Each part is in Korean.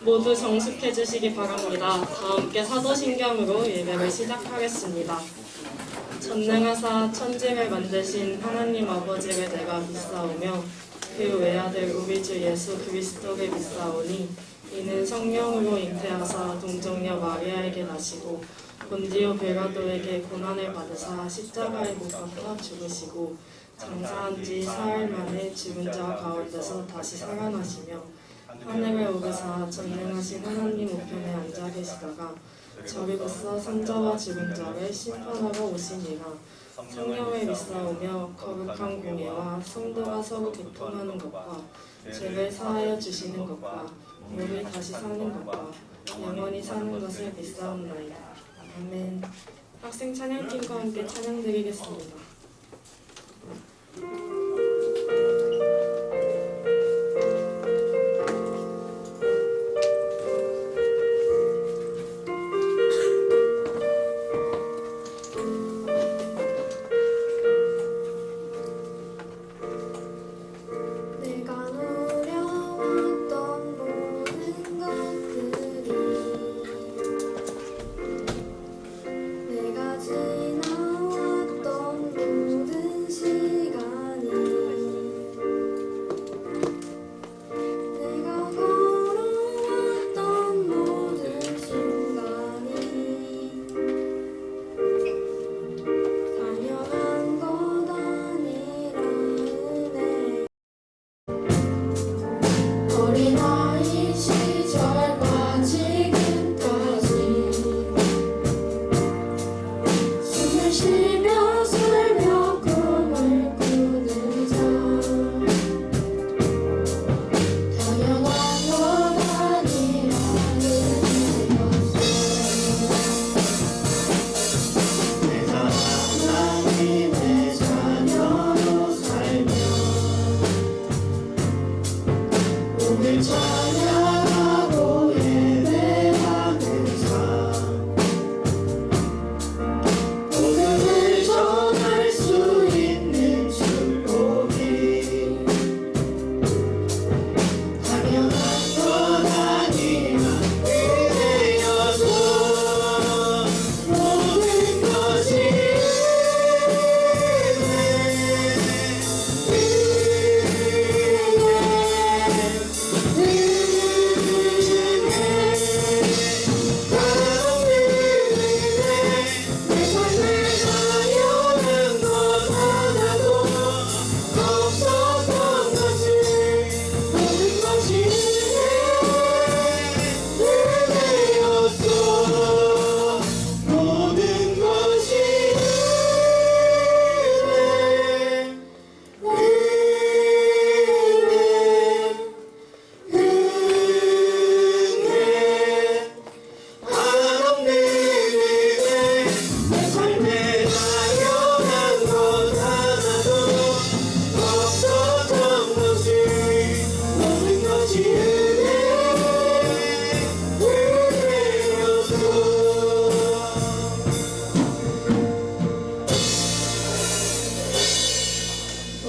모두 정숙해 주시기 바랍니다. 다 함께 사도신경으로 예배를 시작하겠습니다. 전능하사 천지를 만드신 하나님 아버지를 내가 믿사오며 그 외아들 우리 주 예수 그리스도를 믿사오니 이는 성령으로 잉태하사 동정녀 마리아에게 나시고 본디오 빌라도에게 고난을 받으사 십자가에 못 박혀 죽으시고 장사한 지 사흘 만에 죽은 자 가운데서 다시 살아나시며 하늘에 오르사 전능하신 하나님 우편에 앉아 계시다가 저리로서 산자와 죽은 자를 심판하러 오시니라. 성령을 믿사오며 거룩한 공예와 성도가 서로 교통하는 것과 죄를 사하여 주시는 것과 몸이 다시 사는 것과 영원히 사는 것을 믿사옵나이다. 아멘. 학생 찬양팀과 함께 찬양드리겠습니다.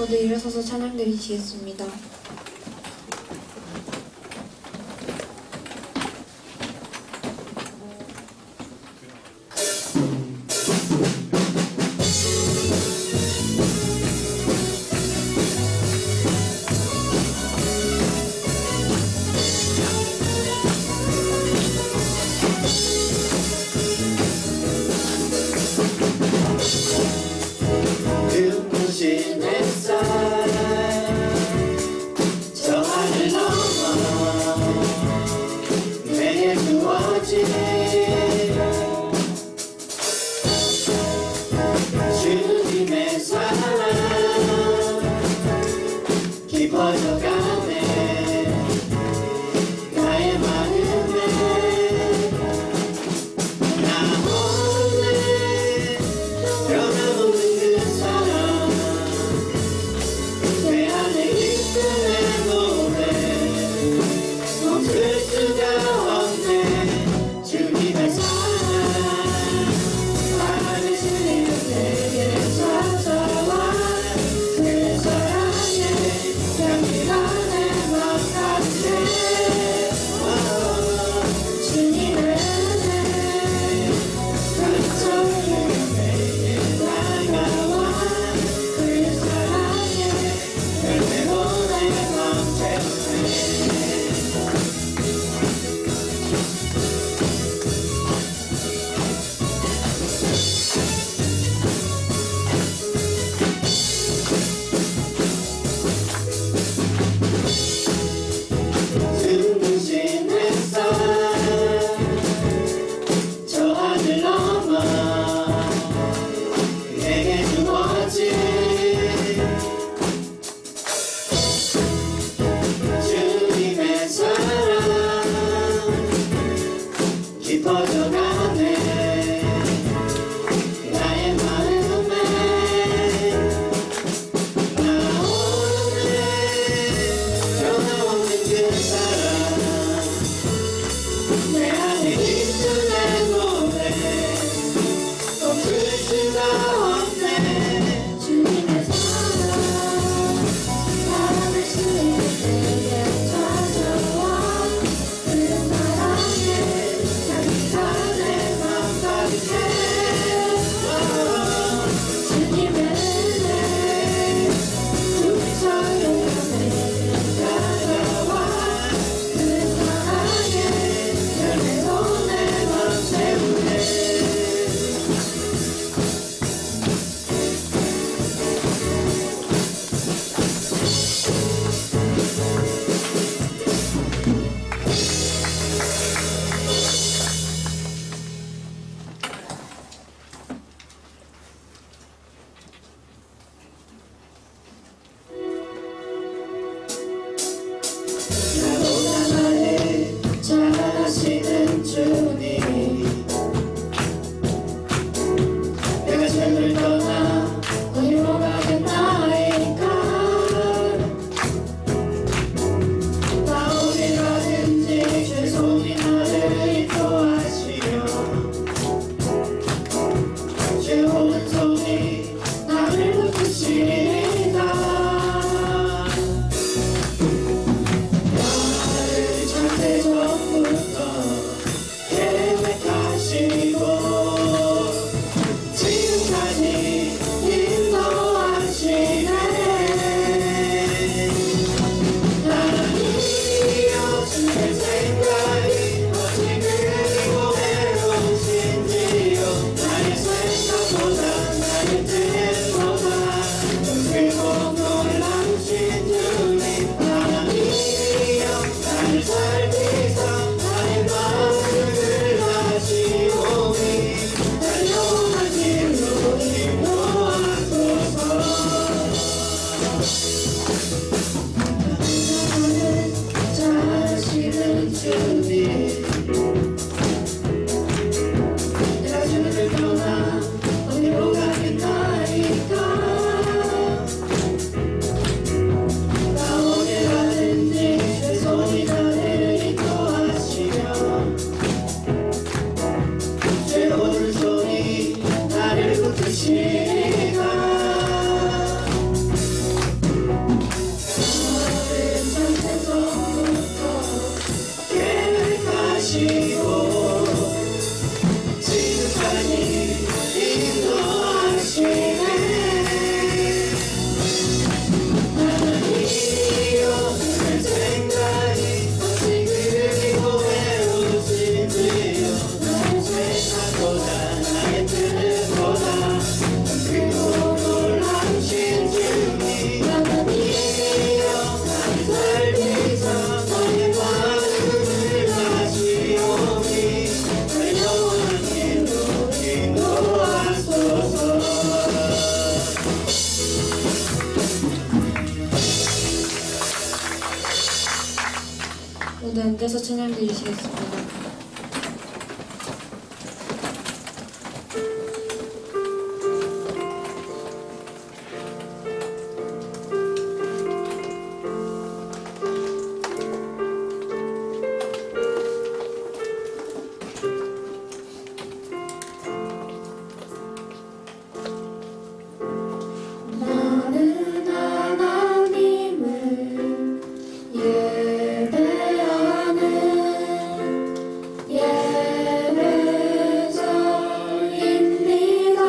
모두 일어서서 찬양 드리시겠습니다. 눈부신 햇살 앉아서 찬양 드리시겠습니다. 나는 하나님을 예배하는 예배자입니다.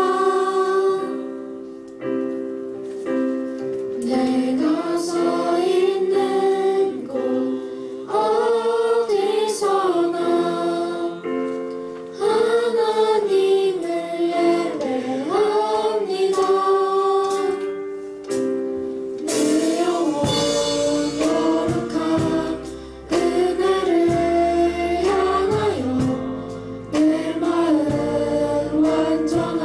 내가 서 있는 곳 어디서나 하나님을 예배합니다. 내 영혼 거룩한 그날을 향하여 내 마음 완전한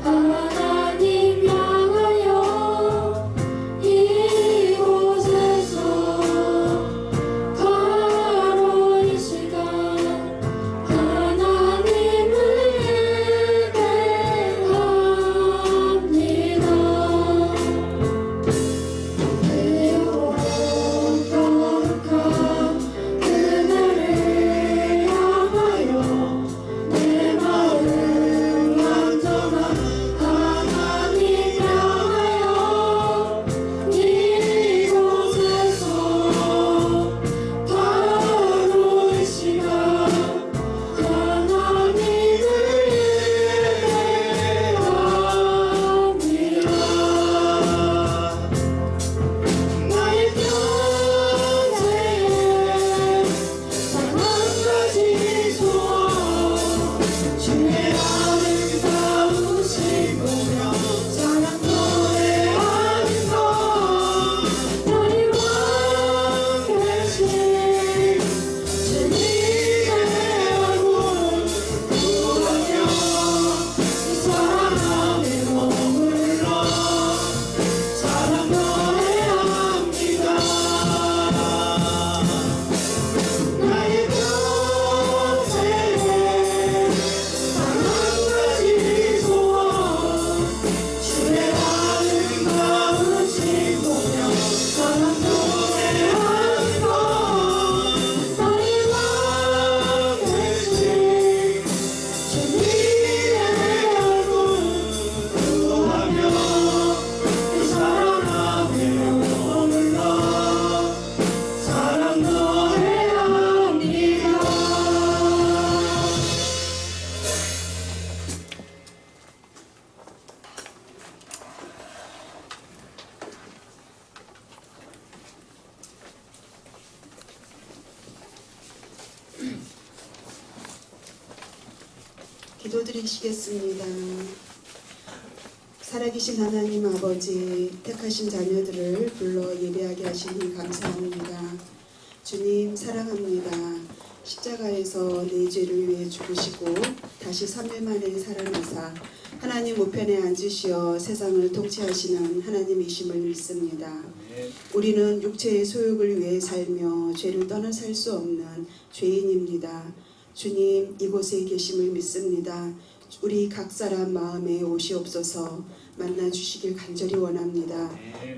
하나님 향하여 이곳에서 바로 이 시간 하나님을 예배합니다. 내 영혼 거룩한 그날을 향하여 내 마음 완전한 하나님 향하여 이곳에서 바로 이 시간 하나님을 예배합니다. 나의 평생에 단 한 가지 소원 주의 아름다우신 보며 찬양 노래하는 것 나의 왕 되신 주님의 얼굴 구하며 이 사랑 안에 머물러 사랑 노래합니다. 나의 평생에 단 한 가지 소원 주의 아름다우신 보며 사랑 노래하는 것 나의 왕 되신 주님의 얼굴 구하며 이 사랑 안에 머물러 사랑 노래합니다. 기도드리시겠습니다. 살아계신 하나님 아버지, 택하신 자녀들을 불러 예배하게 하시니 감사합니다. 주님 사랑합니다. 십자가에서 내 죄를 위해 죽으시고 다시 3일 만에 살아나사 하나님 우편에 앉으시어 세상을 통치하시는 하나님이심을 믿습니다. 우리는 육체의 소욕을 위해 살며 죄를 떠나 살 수 없는 죄인입니다. 주님 이곳에 계심을 믿습니다. 우리 각 사람 마음에 오시옵소서 만나 주시길 간절히 원합니다.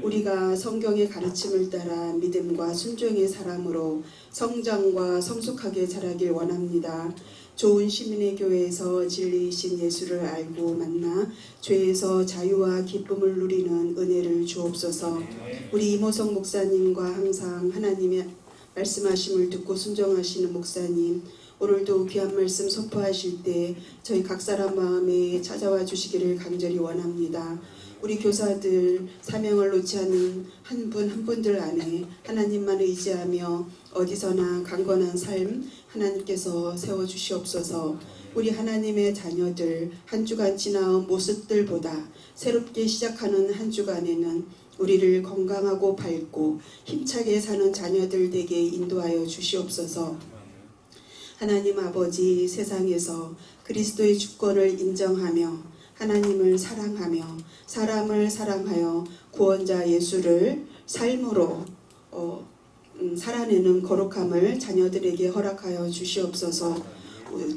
우리가 성경의 가르침을 따라 믿음과 순종의 사람으로 성장과 성숙하게 자라길 원합니다. 좋은 시민의 교회에서 진리이신 예수를 알고 만나 죄에서 자유와 기쁨을 누리는 은혜를 주옵소서. 우리 이모성 목사님과 항상 하나님의 말씀하심을 듣고 순종하시는 목사님, 오늘도 귀한 말씀 선포하실 때 저희 각 사람 마음에 찾아와 주시기를 간절히 원합니다. 우리 교사들 사명을 놓지 않는 한 분 한 분들 안에 하나님만 의지하며 어디서나 강건한 삶 하나님께서 세워주시옵소서. 우리 하나님의 자녀들 한 주간 지나온 모습들보다 새롭게 시작하는 한 주간에는 우리를 건강하고 밝고 힘차게 사는 자녀들 되게 인도하여 주시옵소서. 하나님 아버지, 세상에서 그리스도의 주권을 인정하며 하나님을 사랑하며 사람을 사랑하여 구원자 예수를 삶으로 살아내는 거룩함을 자녀들에게 허락하여 주시옵소서.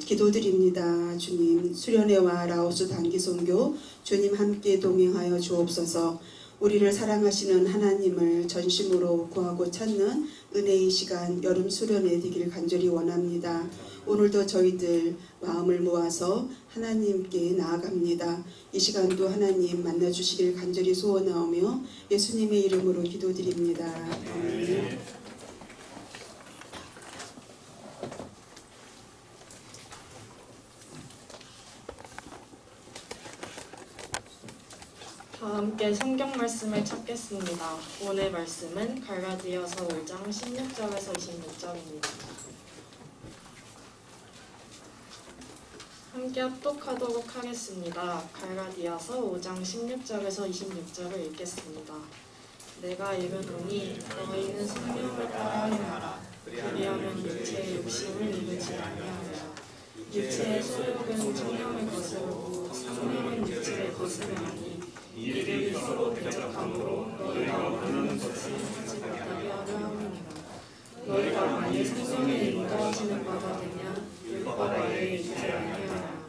기도드립니다. 주님, 수련회와 라오스 단기 선교 주님 함께 동행하여 주옵소서. 우리를 사랑하시는 하나님을 전심으로 구하고 찾는 은혜의 시간 여름 수련회 되길 간절히 원합니다. 오늘도 저희들 마음을 모아서 하나님께 나아갑니다. 이 시간도 하나님 만나주시길 간절히 소원하오며 예수님의 이름으로 기도드립니다. 아멘. 다 함께 성경 말씀을 찾겠습니다. 오늘 말씀은 갈라디아서 5장 16절에서 26절입니다. 함께 합독하도록 하겠습니다. 갈라디아서 5장 16절에서 26절을 읽겠습니다. 내가 이르노니 너희는 성령을 따라 행하라. 그리하면 육체의 욕심을 이루지 아니하리라. 육체의 소욕은 성령을 거스르고 성령은 육체를 거스르나니 이들이 서로 대적함으로 너희가 원하는 것을 하지 못하게 하려 함이니라. 너희가 만일 성령에 인도하시는 바가 되냐 율법 아래에 있지 아니하라.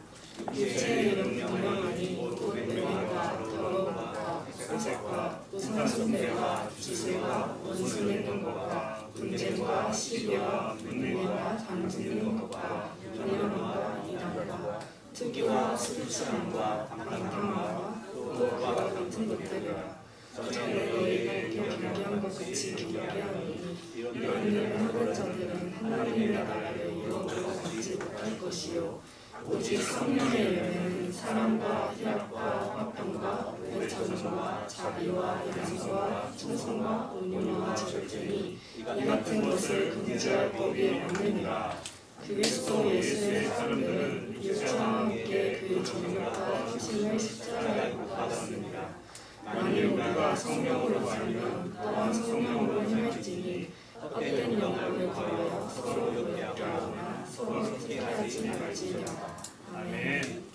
육체의 일은 분명하니 곧 음행과 더러움과 소색과 우상숭배와 기술과 원수는 것과 분쟁과 시기와 분노와 담짓는 것과 분열과 이단과 특유와 수치함과 방탕함과 또 그와 같은 것들이라. 전에 너희가 이렇게 경계한 것 같이 경계하노니 이런 일을 하는 자들은 하나님의 나라를 이루어 받지 못할 것이요 오직 성령의 열매는 사랑과 희락과 화평과 애찬과 자비와 양선과 찬송과 온유와 절제니 이 같은 것을 금지할 법이 없느니라. 그리스도 예수의 사람들은 육체와 함께 그 정욕과 힘을 십자가에 못 박았습니다. 만일 우리가 성령으로 살면 또한 성령으로 행할지니 헛된 영광을 구하여 서로 부럽게 하거나 서로 틱하지 말지니라. 아멘.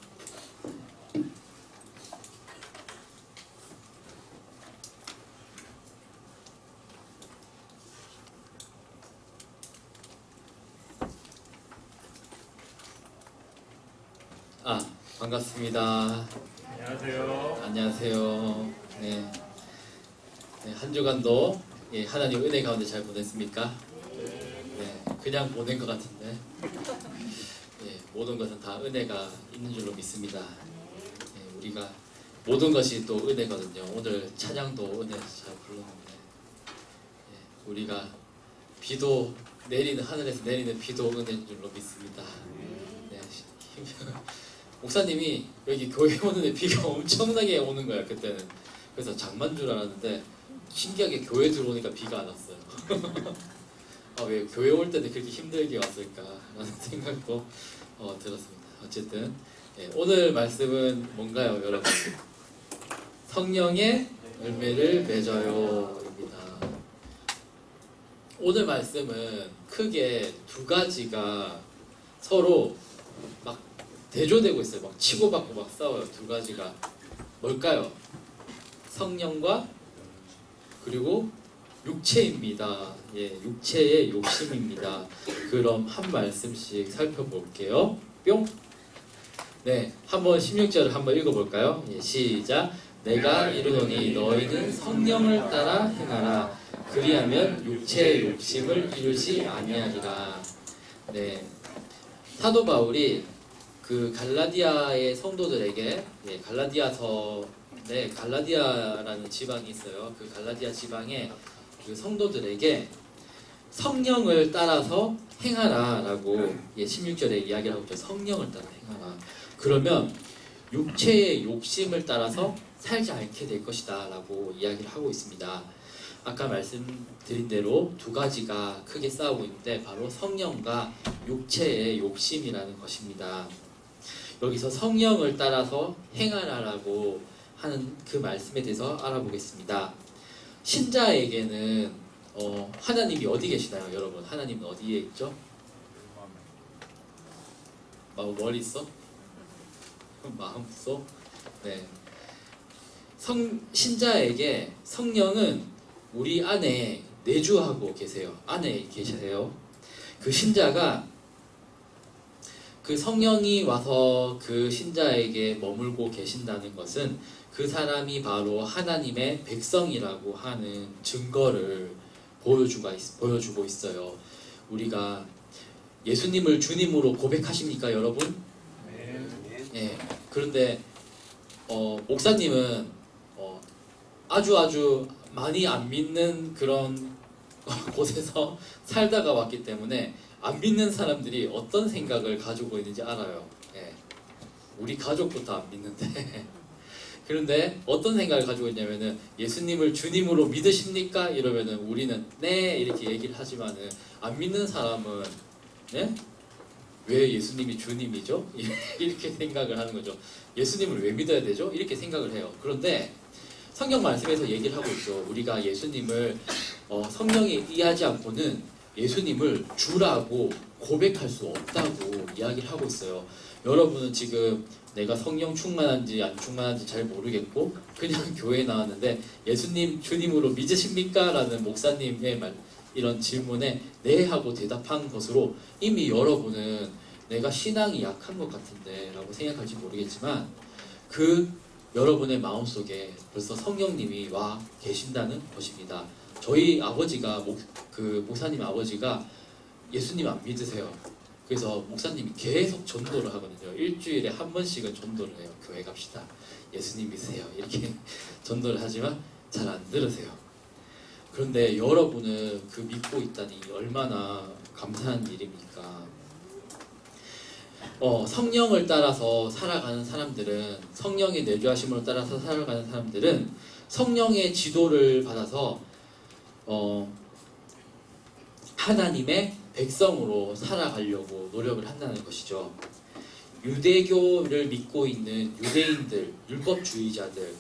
반갑습니다. 안녕하세요. 안녕하세요. 네, 한 주간도 하나님 은혜 가운데 잘 보냈습니까? 네, 그냥 보낸 것 같은데 모든 것은 다 은혜가 있는 줄로 믿습니다. 우리가 모든 것이 또 은혜거든요. 오늘 찬양도 은혜 잘 불렀는데 우리가 비도 내리는 하늘에서 내리는 비도 은혜인 줄로 믿습니다. 네, 목사님이 여기 교회 오는데 비가 엄청나게 오는 거야 그때는. 그래서 장만 줄 알았는데 신기하게 교회 들어오니까 비가 안 왔어요. 왜 교회 올 때는 그렇게 힘들게 왔을까 라는 생각도 들었습니다. 어쨌든 오늘 말씀은 뭔가요 여러분? 성령의 열매를 맺어요 입니다. 오늘 말씀은 크게 두 가지가 서로 막 대조되고 있어요. 막 치고받고 막 싸워요. 두 가지가 뭘까요? 성령과 그리고 육체입니다. 육체의 욕심입니다. 그럼 한 말씀씩 살펴볼게요. 뿅. 네, 한번 16절을 한번 읽어볼까요? 시작. 내가 이르노니 너희는 성령을 따라 행하라. 그리하면 육체의 욕심을 이루지 아니하리라. 네, 사도 바울이 그 갈라디아의 성도들에게 갈라디아라는 지방이 있어요. 그 갈라디아 지방의 그 성도들에게 성령을 따라서 행하라라고 16절에 이야기를 하고 있죠. 성령을 따라 행하라. 그러면 육체의 욕심을 따라서 살지 않게 될 것이다 라고 이야기를 하고 있습니다. 아까 말씀드린 대로 두 가지가 크게 싸우고 있는데 바로 성령과 육체의 욕심이라는 것입니다. 여기서 성령을 따라서 행하라라고 하는 그 말씀에 대해서 알아보겠습니다. 신자에게는 하나님이 어디 계시나요, 여러분? 하나님은 어디에 있죠? 머리 있어? 마음속? 네. 신자에게 성령은 우리 안에 내주하고 계세요. 안에 계세요. 그 신자가 그 성령이 와서 그 신자에게 머물고 계신다는 것은 그 사람이 바로 하나님의 백성이라고 하는 증거를 보여주고 있어요. 우리가 예수님을 주님으로 고백하십니까, 여러분? 예. 그런데 목사님은 아주 많이 안 믿는 그런 곳에서 살다가 왔기 때문에 안 믿는 사람들이 어떤 생각을 가지고 있는지 알아요. 예. 우리 가족부터 안 믿는데 그런데 어떤 생각을 가지고 있냐면은 예수님을 주님으로 믿으십니까? 이러면은 우리는 네 이렇게 얘기를 하지만은 안 믿는 사람은 네? 왜 예수님이 주님이죠? 이렇게 생각을 하는 거죠. 예수님을 왜 믿어야 되죠? 이렇게 생각을 해요. 그런데 성경 말씀에서 얘기를 하고 있죠. 우리가 예수님을 성령에 의하지 않고는 예수님을 주라고 고백할 수 없다고 이야기를 하고 있어요. 여러분은 지금 내가 성령 충만한지 안 충만한지 잘 모르겠고 그냥 교회에 나왔는데 예수님 주님으로 믿으십니까? 라는 목사님의 이런 질문에 네 하고 대답한 것으로 이미 여러분은 내가 신앙이 약한 것 같은데 라고 생각할지 모르겠지만 그 여러분의 마음속에 벌써 성령님이 와 계신다는 것입니다. 저희 아버지가 목사님 아버지가 예수님 안 믿으세요. 그래서 목사님이 계속 전도를 하거든요. 일주일에 한 번씩은 전도를 해요. 교회 갑시다. 예수님 믿으세요. 이렇게 전도를 하지만 잘 안 들으세요. 그런데 여러분은 그 믿고 있다니 얼마나 감사한 일입니까? 성령을 따라서 살아가는 사람들은 성령의 내주하심을 따라서 살아가는 사람들은 성령의 지도를 받아서 하나님의 백성으로 살아가려고 노력을 한다는 것이죠. 유대교를 믿고 있는 유대인들, 율법주의자들,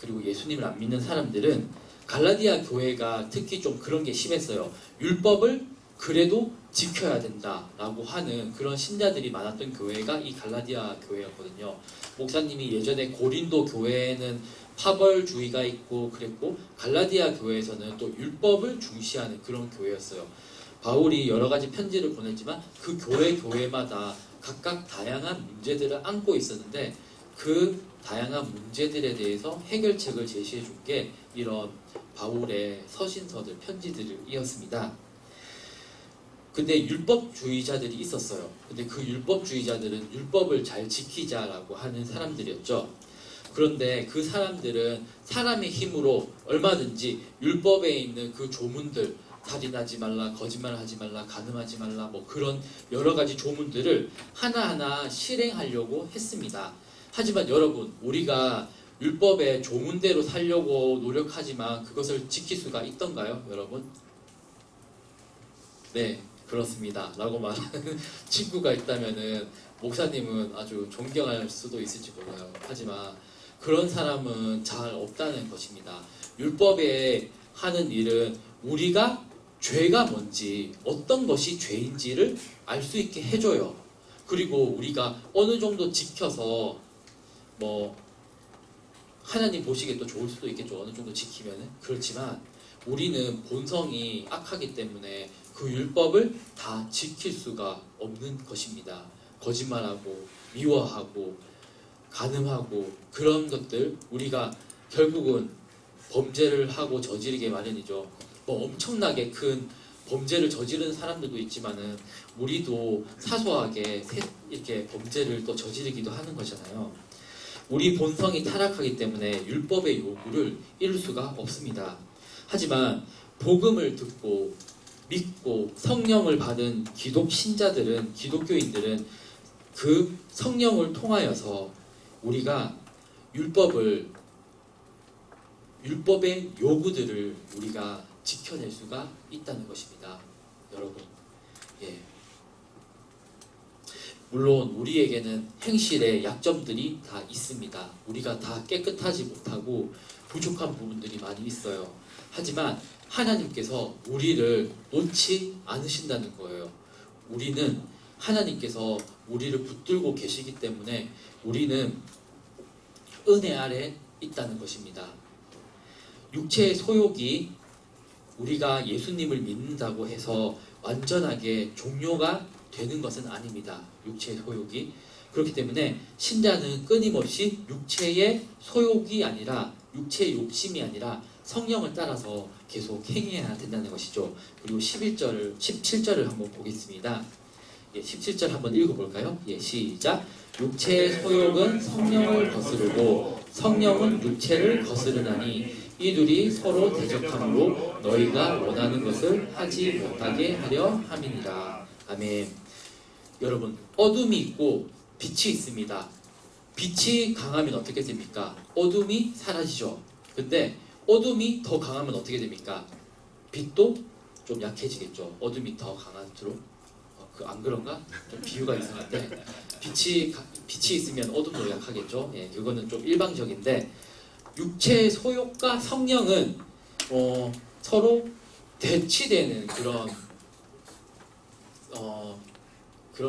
그리고 예수님을 안 믿는 사람들은 갈라디아 교회가 특히 좀 그런 게 심했어요. 율법을 그래도 지켜야 된다라고 하는 그런 신자들이 많았던 교회가 이 갈라디아 교회였거든요. 목사님이 예전에 고린도 교회에는 파벌주의가 있고 그랬고 갈라디아 교회에서는 또 율법을 중시하는 그런 교회였어요. 바울이 여러 가지 편지를 보냈지만 그 교회마다 각각 다양한 문제들을 안고 있었는데 그 다양한 문제들에 대해서 해결책을 제시해 준 게 이런 바울의 서신서들, 편지들이었습니다. 근데 율법주의자들이 있었어요. 근데 그 율법주의자들은 율법을 잘 지키자라고 하는 사람들이었죠. 그런데 그 사람들은 사람의 힘으로 얼마든지 율법에 있는 그 조문들, 살인하지 말라, 거짓말하지 말라, 간음하지 말라, 뭐 그런 여러 가지 조문들을 하나하나 실행하려고 했습니다. 하지만 여러분, 우리가 율법의 조문대로 살려고 노력하지만 그것을 지킬 수가 있던가요, 여러분? 네, 그렇습니다. 라고 말하는 친구가 있다면은 목사님은 아주 존경할 수도 있을지 몰라요. 하지만 그런 사람은 잘 없다는 것입니다. 율법에 하는 일은 우리가 죄가 뭔지, 어떤 것이 죄인지를 알 수 있게 해줘요. 그리고 우리가 어느 정도 지켜서 하나님 보시기에 또 좋을 수도 있겠죠. 어느 정도 지키면은. 그렇지만 우리는 본성이 악하기 때문에 그 율법을 다 지킬 수가 없는 것입니다. 거짓말하고 미워하고 간음하고 그런 것들, 우리가 결국은 범죄를 하고 저지르게 마련이죠. 엄청나게 큰 범죄를 저지르는 사람들도 있지만은 우리도 사소하게 이렇게 범죄를 또 저지르기도 하는 거잖아요. 우리 본성이 타락하기 때문에 율법의 요구를 이룰 수가 없습니다. 하지만 복음을 듣고 믿고 성령을 받은 기독교인들은 그 성령을 통하여서 우리가 율법의 요구들을 우리가 지켜낼 수가 있다는 것입니다. 여러분, 예. 물론 우리에게는 행실의 약점들이 다 있습니다. 우리가 다 깨끗하지 못하고 부족한 부분들이 많이 있어요. 하지만 하나님께서 우리를 놓지 않으신다는 거예요. 우리는 하나님께서 우리를 붙들고 계시기 때문에 우리는 은혜 아래 있다는 것입니다. 육체의 소욕이 우리가 예수님을 믿는다고 해서 완전하게 종료가 되는 것은 아닙니다. 육체의 소욕이. 그렇기 때문에 신자는 끊임없이 육체의 소욕이 아니라 육체의 욕심이 아니라 성령을 따라서 계속 행해야 된다는 것이죠. 그리고 17절을 한번 보겠습니다. 17절 한번 읽어볼까요? 시작. 육체의 소욕은 성령을 거스르고 성령은 육체를 거스르나니 이둘이 서로 대적함으로 너희가 원하는 것을 하지 못하게 하려 함이니라. 아멘. 여러분, 어둠이 있고 빛이 있습니다. 빛이 강하면 어떻게 됩니까? 어둠이 사라지죠. 근데 어둠이 더 강하면 어떻게 됩니까? 빛도 좀 약해지겠죠. 어둠이 더 강할수록. 안 그런가? 좀 비유가 이상한데 빛이 있으면 어둠도 약하겠죠. 그거는 좀 일방적인데 육체의 소욕과 성령은 서로 대치되는 그런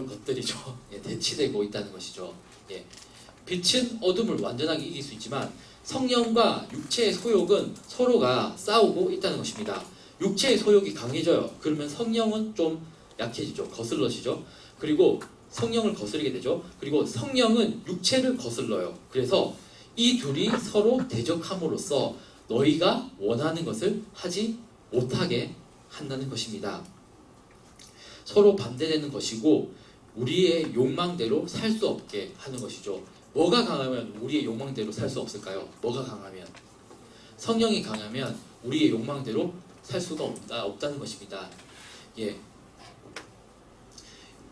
것들이죠. 대치되고 있다는 것이죠. 빛은 어둠을 완전하게 이길 수 있지만 성령과 육체의 소욕은 서로가 싸우고 있다는 것입니다. 육체의 소욕이 강해져요. 그러면 성령은 좀 약해지죠. 거슬러지죠. 그리고 성령을 거스르게 되죠. 그리고 성령은 육체를 거슬러요. 그래서 이 둘이 서로 대적함으로써 너희가 원하는 것을 하지 못하게 한다는 것입니다. 서로 반대되는 것이고 우리의 욕망대로 살 수 없게 하는 것이죠. 뭐가 강하면 우리의 욕망대로 살 수 없을까요? 뭐가 강하면? 성령이 강하면 우리의 욕망대로 살 수가 없다는 것입니다.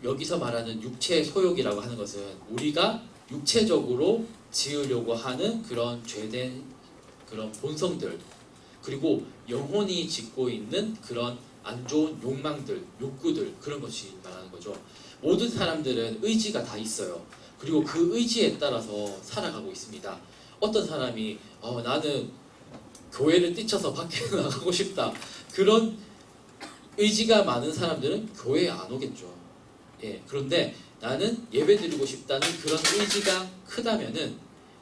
여기서 말하는 육체의 소욕이라고 하는 것은 우리가 육체적으로 지으려고 하는 그런 죄된 그런 본성들, 그리고 영혼이 짓고 있는 그런 안 좋은 욕망들, 욕구들, 그런 것이 말하는 거죠. 모든 사람들은 의지가 다 있어요. 그리고 그 의지에 따라서 살아가고 있습니다. 어떤 사람이 나는 교회를 뛰쳐서 밖에 나가고 싶다, 그런 의지가 많은 사람들은 교회에 안 오겠죠. 그런데 나는 예배 드리고 싶다는 그런 의지가 크다면은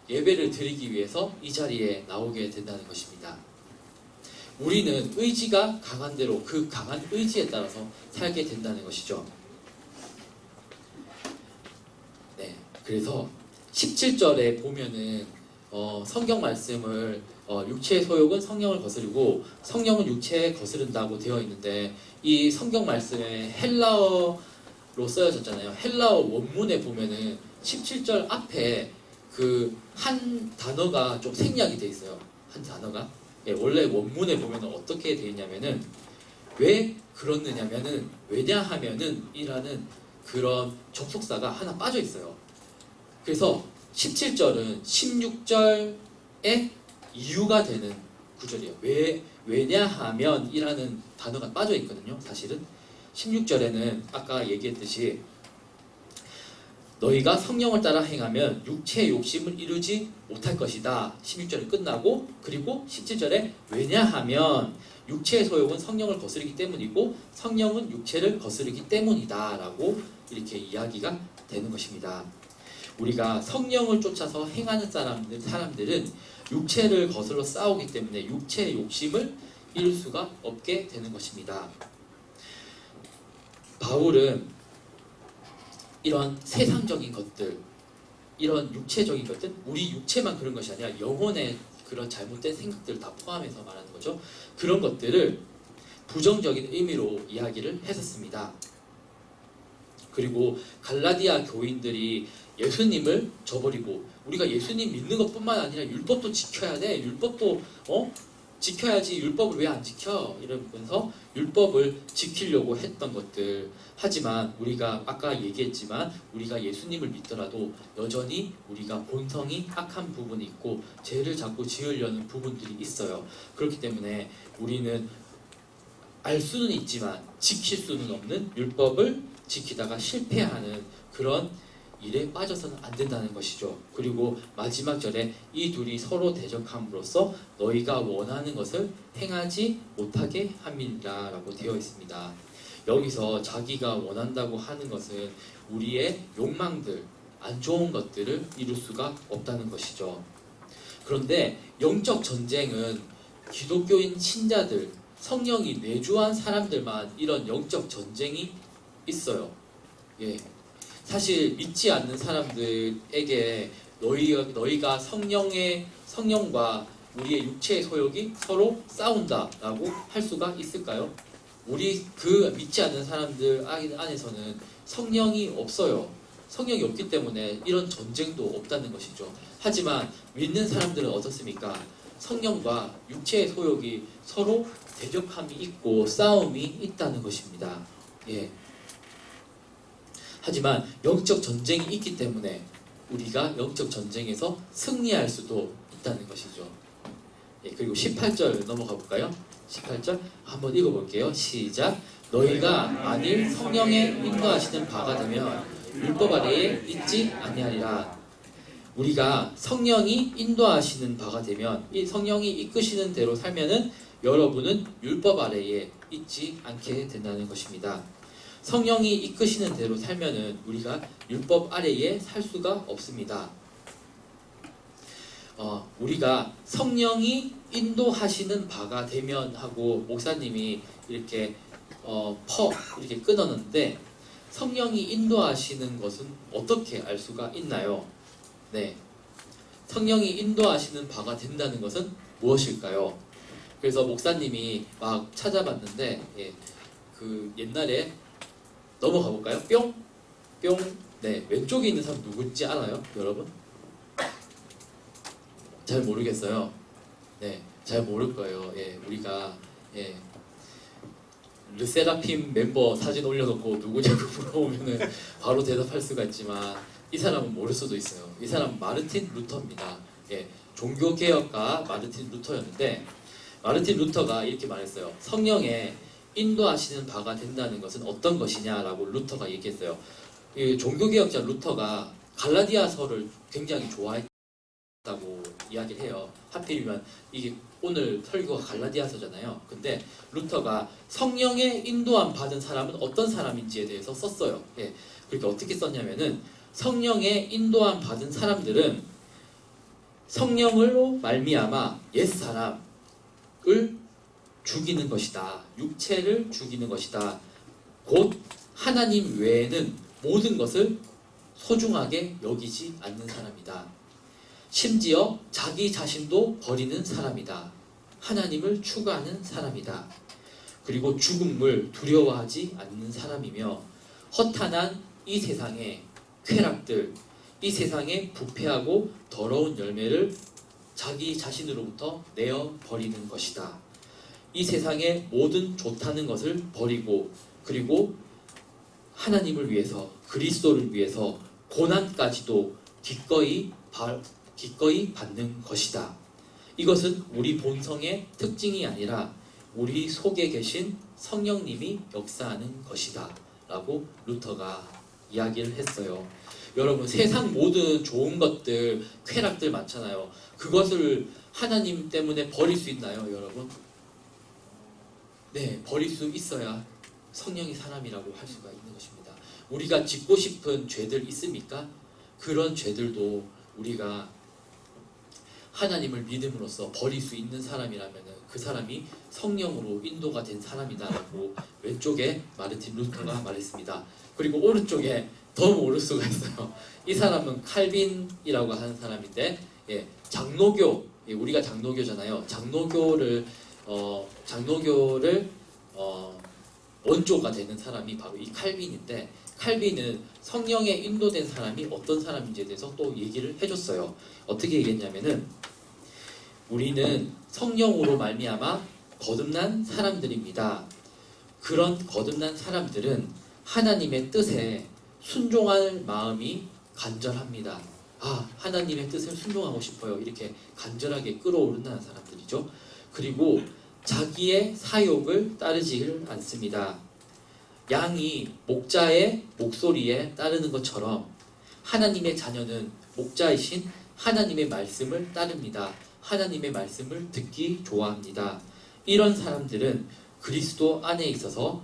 예배를 드리기 위해서 이 자리에 나오게 된다는 것입니다. 우리는 의지가 강한 대로 그 강한 의지에 따라서 살게 된다는 것이죠. 그래서 17절에 보면은 성경 말씀을 육체의 소욕은 성령을 거스르고 성령은 육체에 거스른다고 되어 있는데 이 성경 말씀에 헬라어로 쓰여졌잖아요. 헬라어 원문에 보면은 17절 앞에 그 한 단어가 좀 생략이 돼 있어요. 한 단어가. 원래 원문에 보면은 어떻게 돼 있냐면은 왜 그렇느냐면은 왜냐하면은 이라는 그런 접속사가 하나 빠져 있어요. 그래서 17절은 16절의 이유가 되는 구절이에요. 왜냐하면 이라는 단어가 빠져 있거든요. 사실은 16절에는 아까 얘기했듯이 너희가 성령을 따라 행하면 육체의 욕심을 이루지 못할 것이다. 16절이 끝나고 그리고 17절에 왜냐하면 육체의 소욕은 성령을 거스르기 때문이고 성령은 육체를 거스르기 때문이다 라고 이렇게 이야기가 되는 것입니다. 우리가 성령을 쫓아서 행하는 사람들은 육체를 거슬러 싸우기 때문에 육체의 욕심을 이룰 수가 없게 되는 것입니다. 바울은 이런 세상적인 것들, 이런 육체적인 것들, 우리 육체만 그런 것이 아니라 영혼의 그런 잘못된 생각들을 다 포함해서 말하는 거죠. 그런 것들을 부정적인 의미로 이야기를 했었습니다. 그리고 갈라디아 교인들이 예수님을 저버리고 우리가 예수님 믿는 것뿐만 아니라 율법도 지켜야 돼. 율법도 지켜야지. 율법을 왜 안 지켜? 이러면서 율법을 지키려고 했던 것들. 하지만 우리가 아까 얘기했지만 우리가 예수님을 믿더라도 여전히 우리가 본성이 악한 부분이 있고 죄를 자꾸 지으려는 부분들이 있어요. 그렇기 때문에 우리는 알 수는 있지만 지킬 수는 없는 율법을 지키다가 실패하는 그런 일에 빠져서는 안 된다는 것이죠. 그리고 마지막 절에 이 둘이 서로 대적함으로써 너희가 원하는 것을 행하지 못하게 함이라 라고 되어 있습니다. 여기서 자기가 원한다고 하는 것은 우리의 욕망들, 안 좋은 것들을 이룰 수가 없다는 것이죠. 그런데 영적 전쟁은 기독교인 신자들, 성령이 내주한 사람들만 이런 영적 전쟁이 있어요. 예. 사실 믿지 않는 사람들에게 너희가 성령과 우리의 육체의 소욕이 서로 싸운다라고 할 수가 있을까요? 우리 그 믿지 않는 사람들 안에서는 성령이 없어요. 성령이 없기 때문에 이런 전쟁도 없다는 것이죠. 하지만 믿는 사람들은 어떻습니까? 성령과 육체의 소욕이 서로 대적함이 있고 싸움이 있다는 것입니다. 예. 하지만 영적 전쟁이 있기 때문에 우리가 영적 전쟁에서 승리할 수도 있다는 것이죠. 예, 그리고 18절 넘어가 볼까요? 18절 한번 읽어볼게요. 시작. 너희가 만일 성령의 인도하시는 바가 되면 율법 아래에 있지 아니하리라. 우리가 성령이 인도하시는 바가 되면 이 성령이 이끄시는 대로 살면은 여러분은 율법 아래에 있지 않게 된다는 것입니다. 성령이 이끄시는 대로 살면은 우리가 율법 아래에 살 수가 없습니다. 우리가 성령이 인도하시는 바가 되면 하고 목사님이 이렇게 이렇게 끊었는데 성령이 인도하시는 것은 어떻게 알 수가 있나요? 네, 성령이 인도하시는 바가 된다는 것은 무엇일까요? 그래서 목사님이 막 찾아봤는데 예, 그 옛날에 넘어가 볼까요? 뿅! 네, 왼쪽에 있는 사람 누군지 알아요? 여러분? 잘 모르겠어요. 네, 잘 모를 거예요. 예, 우리가 르세라핌 멤버 사진 올려놓고 누구냐고 물어보면은 바로 대답할 수가 있지만 이 사람은 모를 수도 있어요. 이 사람은 마르틴 루터입니다. 예, 종교개혁가 마르틴 루터였는데 마르틴 루터가 이렇게 말했어요. 성령의 인도하시는 바가 된다는 것은 어떤 것이냐라고 루터가 얘기했어요. 이 종교개혁자 루터가 갈라디아서를 굉장히 좋아했다고 이야기를 해요. 하필이면 이게 오늘 설교가 갈라디아서잖아요. 근데 루터가 성령의 인도함 받은 사람은 어떤 사람인지에 대해서 썼어요. 예, 그러니까 어떻게 썼냐면은 성령의 인도함 받은 사람들은 성령으로 말미암아 옛사람을 죽이는 것이다. 육체를 죽이는 것이다. 곧 하나님 외에는 모든 것을 소중하게 여기지 않는 사람이다. 심지어 자기 자신도 버리는 사람이다. 하나님을 추구하는 사람이다. 그리고 죽음을 두려워하지 않는 사람이며 허탄한 이 세상의 쾌락들, 이 세상의 부패하고 더러운 열매를 자기 자신으로부터 내어버리는 것이다. 이 세상의 모든 좋다는 것을 버리고 그리고 하나님을 위해서 그리스도를 위해서 고난까지도 기꺼이 받는 것이다. 이것은 우리 본성의 특징이 아니라 우리 속에 계신 성령님이 역사하는 것이다 라고 루터가 이야기를 했어요. 여러분, 세상 모든 좋은 것들, 쾌락들 많잖아요. 그것을 하나님 때문에 버릴 수 있나요, 여러분? 네, 버릴 수 있어야 성령이 사람이라고 할 수가 있는 것입니다. 우리가 짓고 싶은 죄들 있습니까? 그런 죄들도 우리가 하나님을 믿음으로써 버릴 수 있는 사람이라면 그 사람이 성령으로 인도가 된 사람이다라고 왼쪽에 마르틴 루터가 말했습니다. 그리고 오른쪽에 더 모를 수가 있어요. 이 사람은 칼빈이라고 하는 사람인데 장로교, 우리가 장로교잖아요. 장로교를 원조가 되는 사람이 바로 이 칼빈인데 칼빈은 성령에 인도된 사람이 어떤 사람인지에 대해서 또 얘기를 해줬어요. 어떻게 얘기했냐면은 우리는 성령으로 말미암아 거듭난 사람들입니다. 그런 거듭난 사람들은 하나님의 뜻에 순종할 마음이 간절합니다. 하나님의 뜻을 순종하고 싶어요. 이렇게 간절하게 끌어오른다는 사람들이죠. 그리고 자기의 사욕을 따르지를 않습니다. 양이 목자의 목소리에 따르는 것처럼 하나님의 자녀는 목자이신 하나님의 말씀을 따릅니다. 하나님의 말씀을 듣기 좋아합니다. 이런 사람들은 그리스도 안에 있어서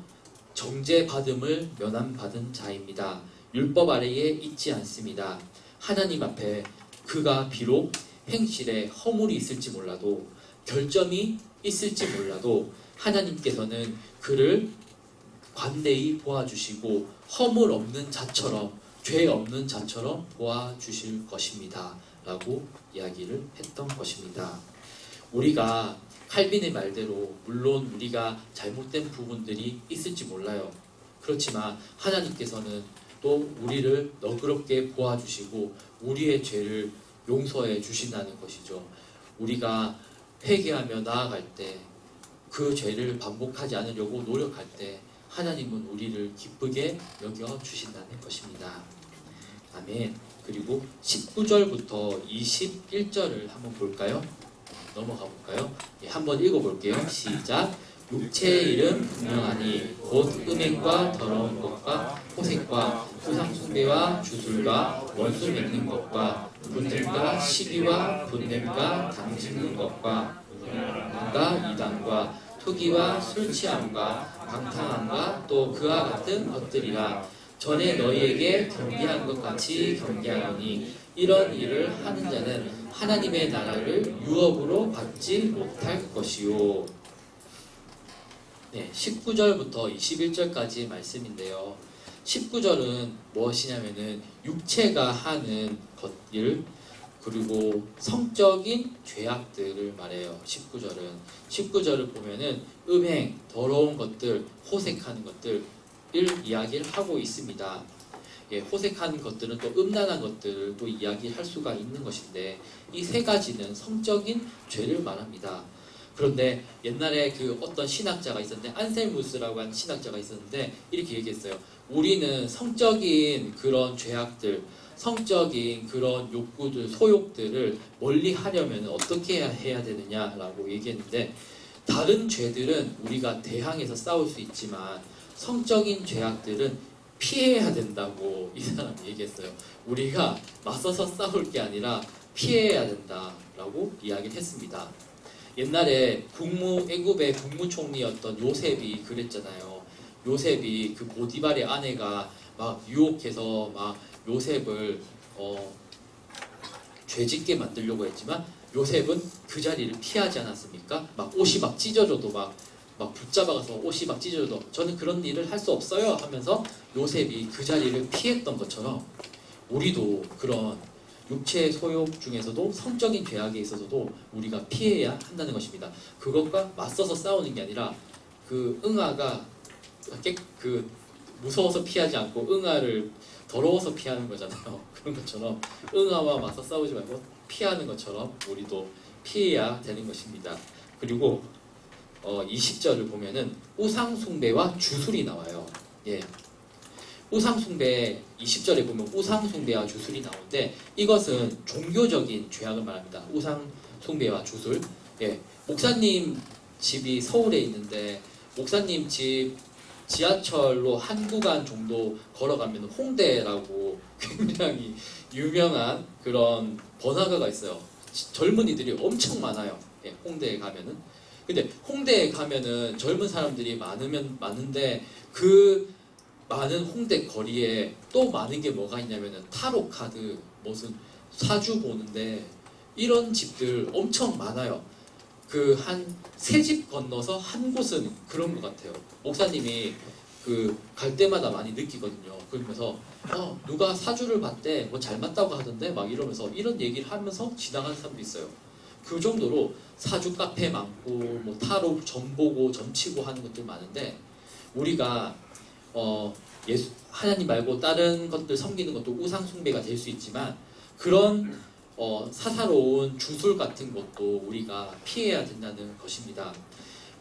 정죄받음을 면함받은 자입니다. 율법 아래에 있지 않습니다. 하나님 앞에 그가 비록 행실에 허물이 있을지 몰라도 결점이 있을지 몰라도 하나님께서는 그를 관대히 도와주시고 허물 없는 자처럼, 죄 없는 자처럼 도와주실 것입니다 라고 이야기를 했던 것입니다. 우리가 칼빈의 말대로 물론 우리가 잘못된 부분들이 있을지 몰라요. 그렇지만 하나님께서는 또 우리를 너그럽게 보아주시고 우리의 죄를 용서해 주신다는 것이죠. 우리가 회개하며 나아갈 때, 그 죄를 반복하지 않으려고 노력할 때 하나님은 우리를 기쁘게 여겨 주신다는 것입니다. 아멘. 그리고 19절부터 21절을 한번 볼까요? 넘어가 볼까요? 예, 한번 읽어볼게요. 시작. 육체의 일은 분명하니 곧 음행과 더러운 것과 호색과 우상숭배와 주술과 원수 맺는 것과 분냄과 시기와 분냄과 당짓는 것과 이단과 투기와 술취함과 방탕함과 또 그와 같은 것들이라. 전에 너희에게 경계한 것 같이 경계하노니 이런 일을 하는 자는 하나님의 나라를 유업으로 받지 못할 것이요. 네, 19절부터 21절까지의 말씀인데요. 19절은 무엇이냐면은 육체가 하는 것들, 그리고 성적인 죄악들을 말해요. 19절을 보면은 음행, 더러운 것들, 호색하는 것들을 이야기를 하고 있습니다. 예, 호색한 것들은 또 음란한 것들을 또 이야기할 수가 있는 것인데, 이 세 가지는 성적인 죄를 말합니다. 그런데 옛날에 그 어떤 신학자가 있었는데, 안셀무스라고 하는 신학자가 있었는데 이렇게 얘기했어요. 우리는 성적인 그런 죄악들, 성적인 그런 욕구들, 소욕들을 멀리 하려면 어떻게 해야 되느냐라고 얘기했는데, 다른 죄들은 우리가 대항해서 싸울 수 있지만 성적인 죄악들은 피해야 된다고 이 사람이 얘기했어요. 우리가 맞서서 싸울 게 아니라 피해야 된다라고 이야기를 했습니다. 옛날에 애굽의 국무총리였던 요셉이 그랬잖아요. 요셉이 그 보디발의 아내가 막 유혹해서 막 요셉을 죄짓게 만들려고 했지만 요셉은 그 자리를 피하지 않았습니까? 막 옷이 막 찢어져도 막 붙잡아가서 옷이 막 찢어져도 저는 그런 일을 할 수 없어요 하면서 요셉이 그 자리를 피했던 것처럼, 우리도 그런 육체의 소욕 중에서도 성적인 죄악에 있어서도 우리가 피해야 한다는 것입니다. 그것과 맞서서 싸우는 게 아니라 그 응아가 그 무서워서 피하지 않고 응아를 더러워서 피하는 거잖아요. 그런 것처럼 응아와 맞서 싸우지 말고 피하는 것처럼 우리도 피해야 되는 것입니다. 그리고 20절을 보면은 우상숭배와 주술이 나와요. 예. 우상숭배 20절에 보면 우상숭배와 주술이 나오는데, 이것은 종교적인 죄악을 말합니다. 우상숭배와 주술. 예. 목사님 집이 서울에 있는데 목사님 집 지하철로 한 구간 정도 걸어가면 홍대라고 굉장히 유명한 그런 번화가가 있어요. 젊은이들이 엄청 많아요. 예, 홍대에 가면은. 근데 홍대에 가면은 젊은 사람들이 많은데 그 많은 홍대 거리에 또 많은 게 뭐가 있냐면은 타로 카드, 무슨 사주 보는데 이런 집들 엄청 많아요. 그 한 세 집 건너서 한 곳은 그런 것 같아요. 목사님이 그 갈 때마다 많이 느끼거든요. 그러면서 누가 사주를 봤대, 뭐 잘 맞다고 하던데 막 이러면서 이런 얘기를 하면서 지나가는 사람도 있어요. 그 정도로 사주 카페 많고 뭐 타로 점 보고 점 치고 하는 것들 많은데, 우리가 하나님 말고 다른 것들 섬기는 것도 우상 숭배가 될 수 있지만, 그런 사사로운 주술 같은 것도 우리가 피해야 된다는 것입니다.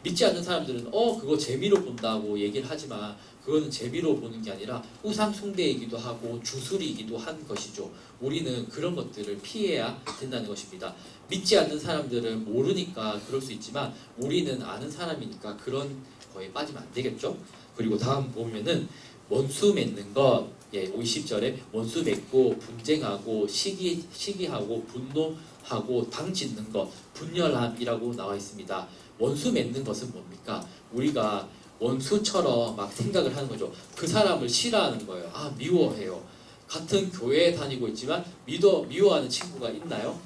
믿지 않는 사람들은 그거 재미로 본다고 얘기를 하지만 그거는 재미로 보는 게 아니라 우상 숭배이기도 하고 주술이기도 한 것이죠. 우리는 그런 것들을 피해야 된다는 것입니다. 믿지 않는 사람들은 모르니까 그럴 수 있지만 우리는 아는 사람이니까 그런 거에 빠지면 안 되겠죠. 그리고 다음 보면은 원수 맺는 것, 예, 50절에 원수 맺고 분쟁하고 시기하고 분노하고 당짓는 것, 분열함이라고 나와 있습니다. 원수 맺는 것은 뭡니까? 우리가 원수처럼 막 생각을 하는 거죠. 그 사람을 싫어하는 거예요. 미워해요. 같은 교회에 다니고 있지만 미워하는 친구가 있나요?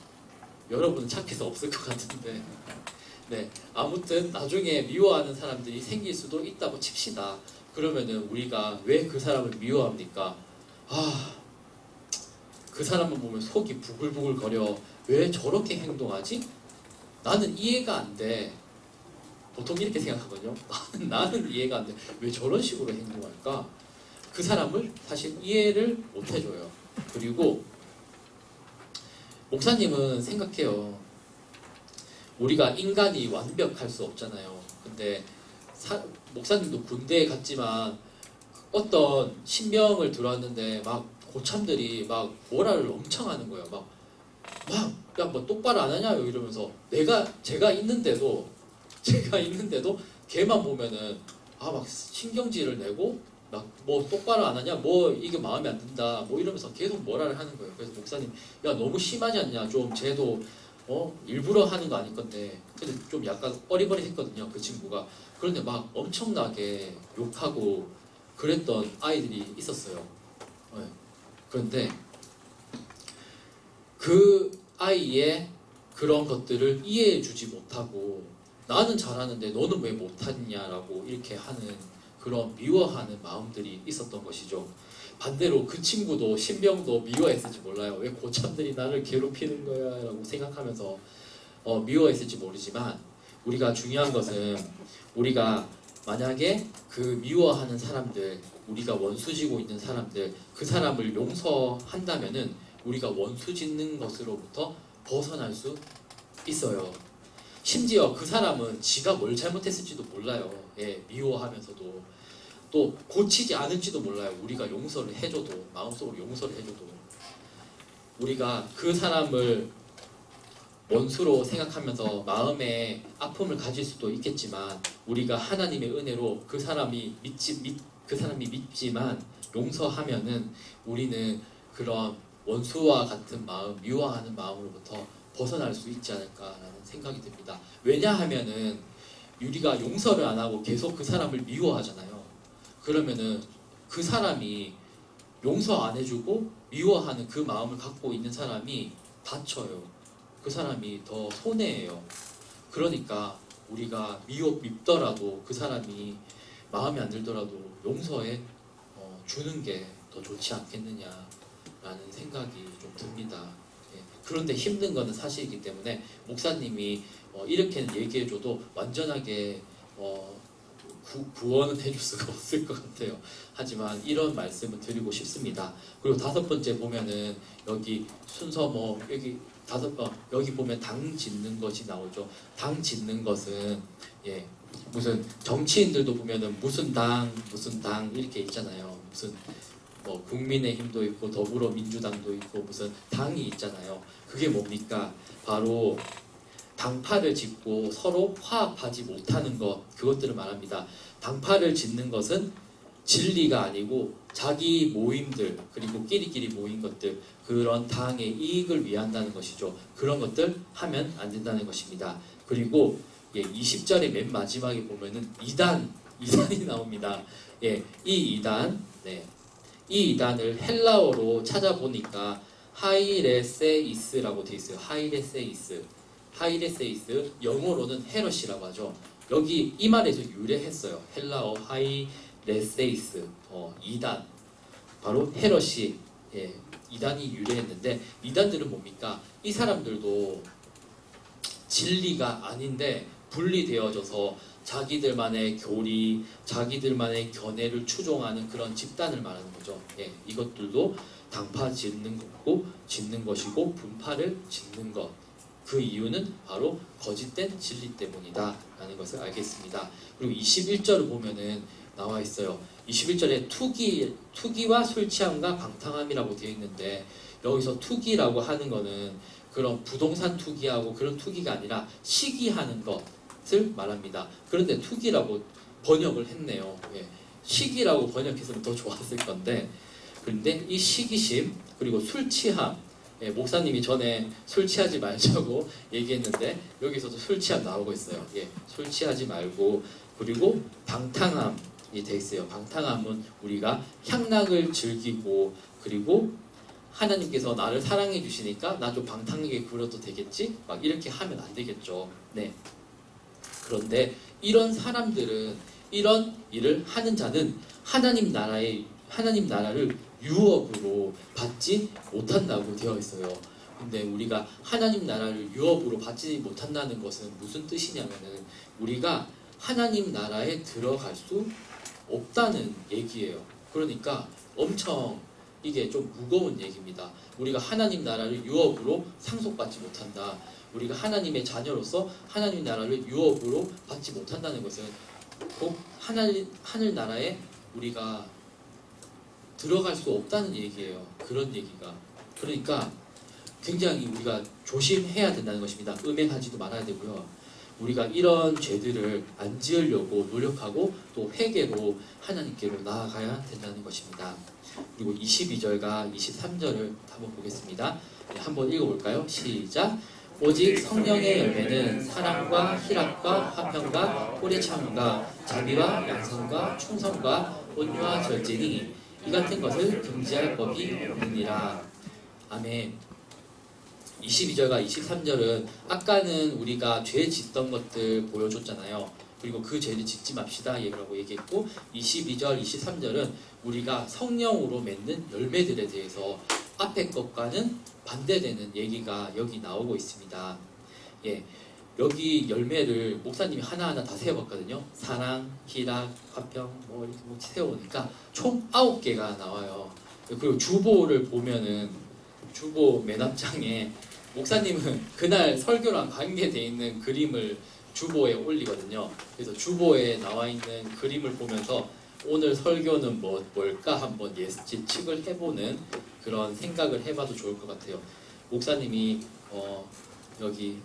여러분은 착해서 없을 것 같은데, 네, 아무튼 나중에 미워하는 사람들이 생길 수도 있다고 칩시다. 그러면은 우리가 왜 그 사람을 미워합니까? 그 사람을 보면 속이 부글부글 거려. 왜 저렇게 행동하지? 나는 이해가 안 돼. 보통 이렇게 생각하거든요. 나는 이해가 안 돼. 왜 저런 식으로 행동할까? 그 사람을 사실 이해를 못 해줘요. 그리고 목사님은 생각해요. 우리가 인간이 완벽할 수 없잖아요. 근데 목사님도 군대에 갔지만 어떤 신병을 들어왔는데 막 고참들이 막 모랄을 엄청 하는 거예요. 야, 뭐 똑바로 안 하냐요? 이러면서 제가 있는데도 걔만 보면은 막 신경질을 내고 막 뭐 똑바로 안 하냐? 뭐 이게 마음에 안 든다. 뭐 이러면서 계속 모랄을 하는 거예요. 그래서 목사님, 야 너무 심하지 않냐? 좀 쟤도 일부러 하는 거 아닐 건데. 근데 좀 약간 어리버리했거든요, 그 친구가. 그런데 막 엄청나게 욕하고 그랬던 아이들이 있었어요. 네. 그런데 그 아이의 그런 것들을 이해해주지 못하고 나는 잘하는데 너는 왜 못하냐라고 이렇게 하는 그런 미워하는 마음들이 있었던 것이죠. 반대로 그 친구도 신병도 미워했을지 몰라요. 왜 고참들이 나를 괴롭히는 거야 라고 생각하면서 미워했을지 모르지만 우리가 중요한 것은 우리가 만약에 그 미워하는 사람들, 우리가 원수지고 있는 사람들, 그 사람을 용서한다면은 우리가 원수 짓는 것으로부터 벗어날 수 있어요. 심지어 그 사람은 지가 뭘 잘못했을지도 몰라요. 예, 미워하면서도 또 고치지 않을지도 몰라요. 우리가 용서를 해줘도, 마음속으로 용서를 해줘도 우리가 그 사람을 원수로 생각하면서 마음에 아픔을 가질 수도 있겠지만 우리가 하나님의 은혜로 그 사람이 믿지만 용서하면은 우리는 그런 원수와 같은 마음, 미워하는 마음으로부터 벗어날 수 있지 않을까라는 생각이 듭니다. 왜냐하면은 우리가 용서를 안 하고 계속 그 사람을 미워하잖아요. 그러면은 그 사람이 용서 안 해주고 미워하는 그 마음을 갖고 있는 사람이 다쳐요. 그 사람이 더 손해예요. 그러니까 우리가 밉더라도 그 사람이 마음에 안 들더라도 용서해 주는 게 더 좋지 않겠느냐라는 생각이 좀 듭니다. 예. 그런데 힘든 거는 사실이기 때문에 목사님이 이렇게는 얘기해줘도 완전하게 구원은 해줄 수가 없을 것 같아요. 하지만 이런 말씀을 드리고 싶습니다. 그리고 5번째 보면은 여기 순서 여기 보면 당 짓는 것이 나오죠. 당 짓는 것은 무슨 정치인들도 보면은 무슨 당 이렇게 있잖아요. 무슨 국민의힘도 있고 더불어민주당도 있고 무슨 당이 있잖아요. 그게 뭡니까? 바로 당파를 짓고 서로 화합하지 못하는 것, 그것들을 말합니다. 당파를 짓는 것은 진리가 아니고 자기 모임들, 그리고 끼리끼리 모인 것들, 그런 당의 이익을 위한다는 것이죠. 그런 것들 하면 안 된다는 것입니다. 그리고 20절의 맨 마지막에 보면은 이단이 나옵니다. 이 이단을 헬라어로 찾아보니까 하이레세이스라고 되어 있어요. 하이레세이스, 영어로는 헤럿이라고 하죠. 여기 이 말에서 유래했어요. 헬라어 하이레세이스, 이단, 바로 헤럿이 이단이 유래했는데, 이단들은 뭡니까? 이 사람들도 진리가 아닌데 분리되어져서 자기들만의 교리, 자기들만의 견해를 추종하는 그런 집단을 말하는 거죠. 이것들도 당파 짓는 것이고 분파를 짓는 것. 그 이유는 바로 거짓된 진리 때문이다 라는 것을 알겠습니다. 그리고 21절을 보면은 나와 있어요. 21절에 투기와 술 취함과 방탕함이라고 되어 있는데, 여기서 투기라고 하는 거는 그런 부동산 투기하고 그런 투기가 아니라 시기하는 것을 말합니다. 그런데 투기라고 번역을 했네요. 시기라고 번역했으면 더 좋았을 건데, 그런데 이 시기심, 그리고 술 취함, 목사님이 전에 술 취하지 말자고 얘기했는데 여기서도 술 취함 나오고 있어요. 술 취하지 말고, 그리고 방탕함이 돼 있어요. 방탕함은 우리가 향락을 즐기고, 그리고 하나님께서 나를 사랑해 주시니까 나 좀 방탕하게 굴어도 되겠지? 막 이렇게 하면 안 되겠죠. 그런데 이런 사람들은 이런 일을 하는 자는 하나님 나라를 유업으로 받지 못한다고 되어 있어요. 근데 우리가 하나님 나라를 유업으로 받지 못한다는 것은 무슨 뜻이냐면은 우리가 하나님 나라에 들어갈 수 없다는 얘기예요. 그러니까 엄청 이게 좀 무거운 얘기입니다. 우리가 하나님 나라를 유업으로 상속받지 못한다. 우리가 하나님의 자녀로서 하나님 나라를 유업으로 받지 못한다는 것은 곧 하늘 나라에 우리가 들어갈 수 없다는 얘기예요. 그런 얘기가. 그러니까 굉장히 우리가 조심해야 된다는 것입니다. 음행하지도 말아야 되고요. 우리가 이런 죄들을 안 지으려고 노력하고 또 회개로 하나님께로 나아가야 된다는 것입니다. 그리고 22절과 23절을 한번 보겠습니다. 네, 한번 읽어볼까요? 시작! 오직 성령의 열매는 사랑과 희락과 화평과 오래 참음과 자비와 양선과 충성과 온유와 절제니 이 같은 것을 금지할 법이 없느니라. 아멘. 22절과 23절은 아까는 우리가 죄 짓던 것들 보여줬잖아요. 그리고 그 죄를 짓지 맙시다 라고 얘기했고 22절, 23절은 우리가 성령으로 맺는 열매들에 대해서 앞에 것과는 반대되는 얘기가 여기 나오고 있습니다. 예, 여기 열매를 목사님이 하나하나 다 세어봤거든요. 사랑, 희락, 화평 이렇게 세어보니까 총 9개가 나와요. 그리고 주보를 보면은 주보 맨 앞장에 목사님은 그날 설교랑 관계되어 있는 그림을 주보에 올리거든요. 그래서 주보에 나와 있는 그림을 보면서 오늘 설교는 뭘까 한번 예측을 해보는 그런 생각을 해봐도 좋을 것 같아요. 목사님이 여기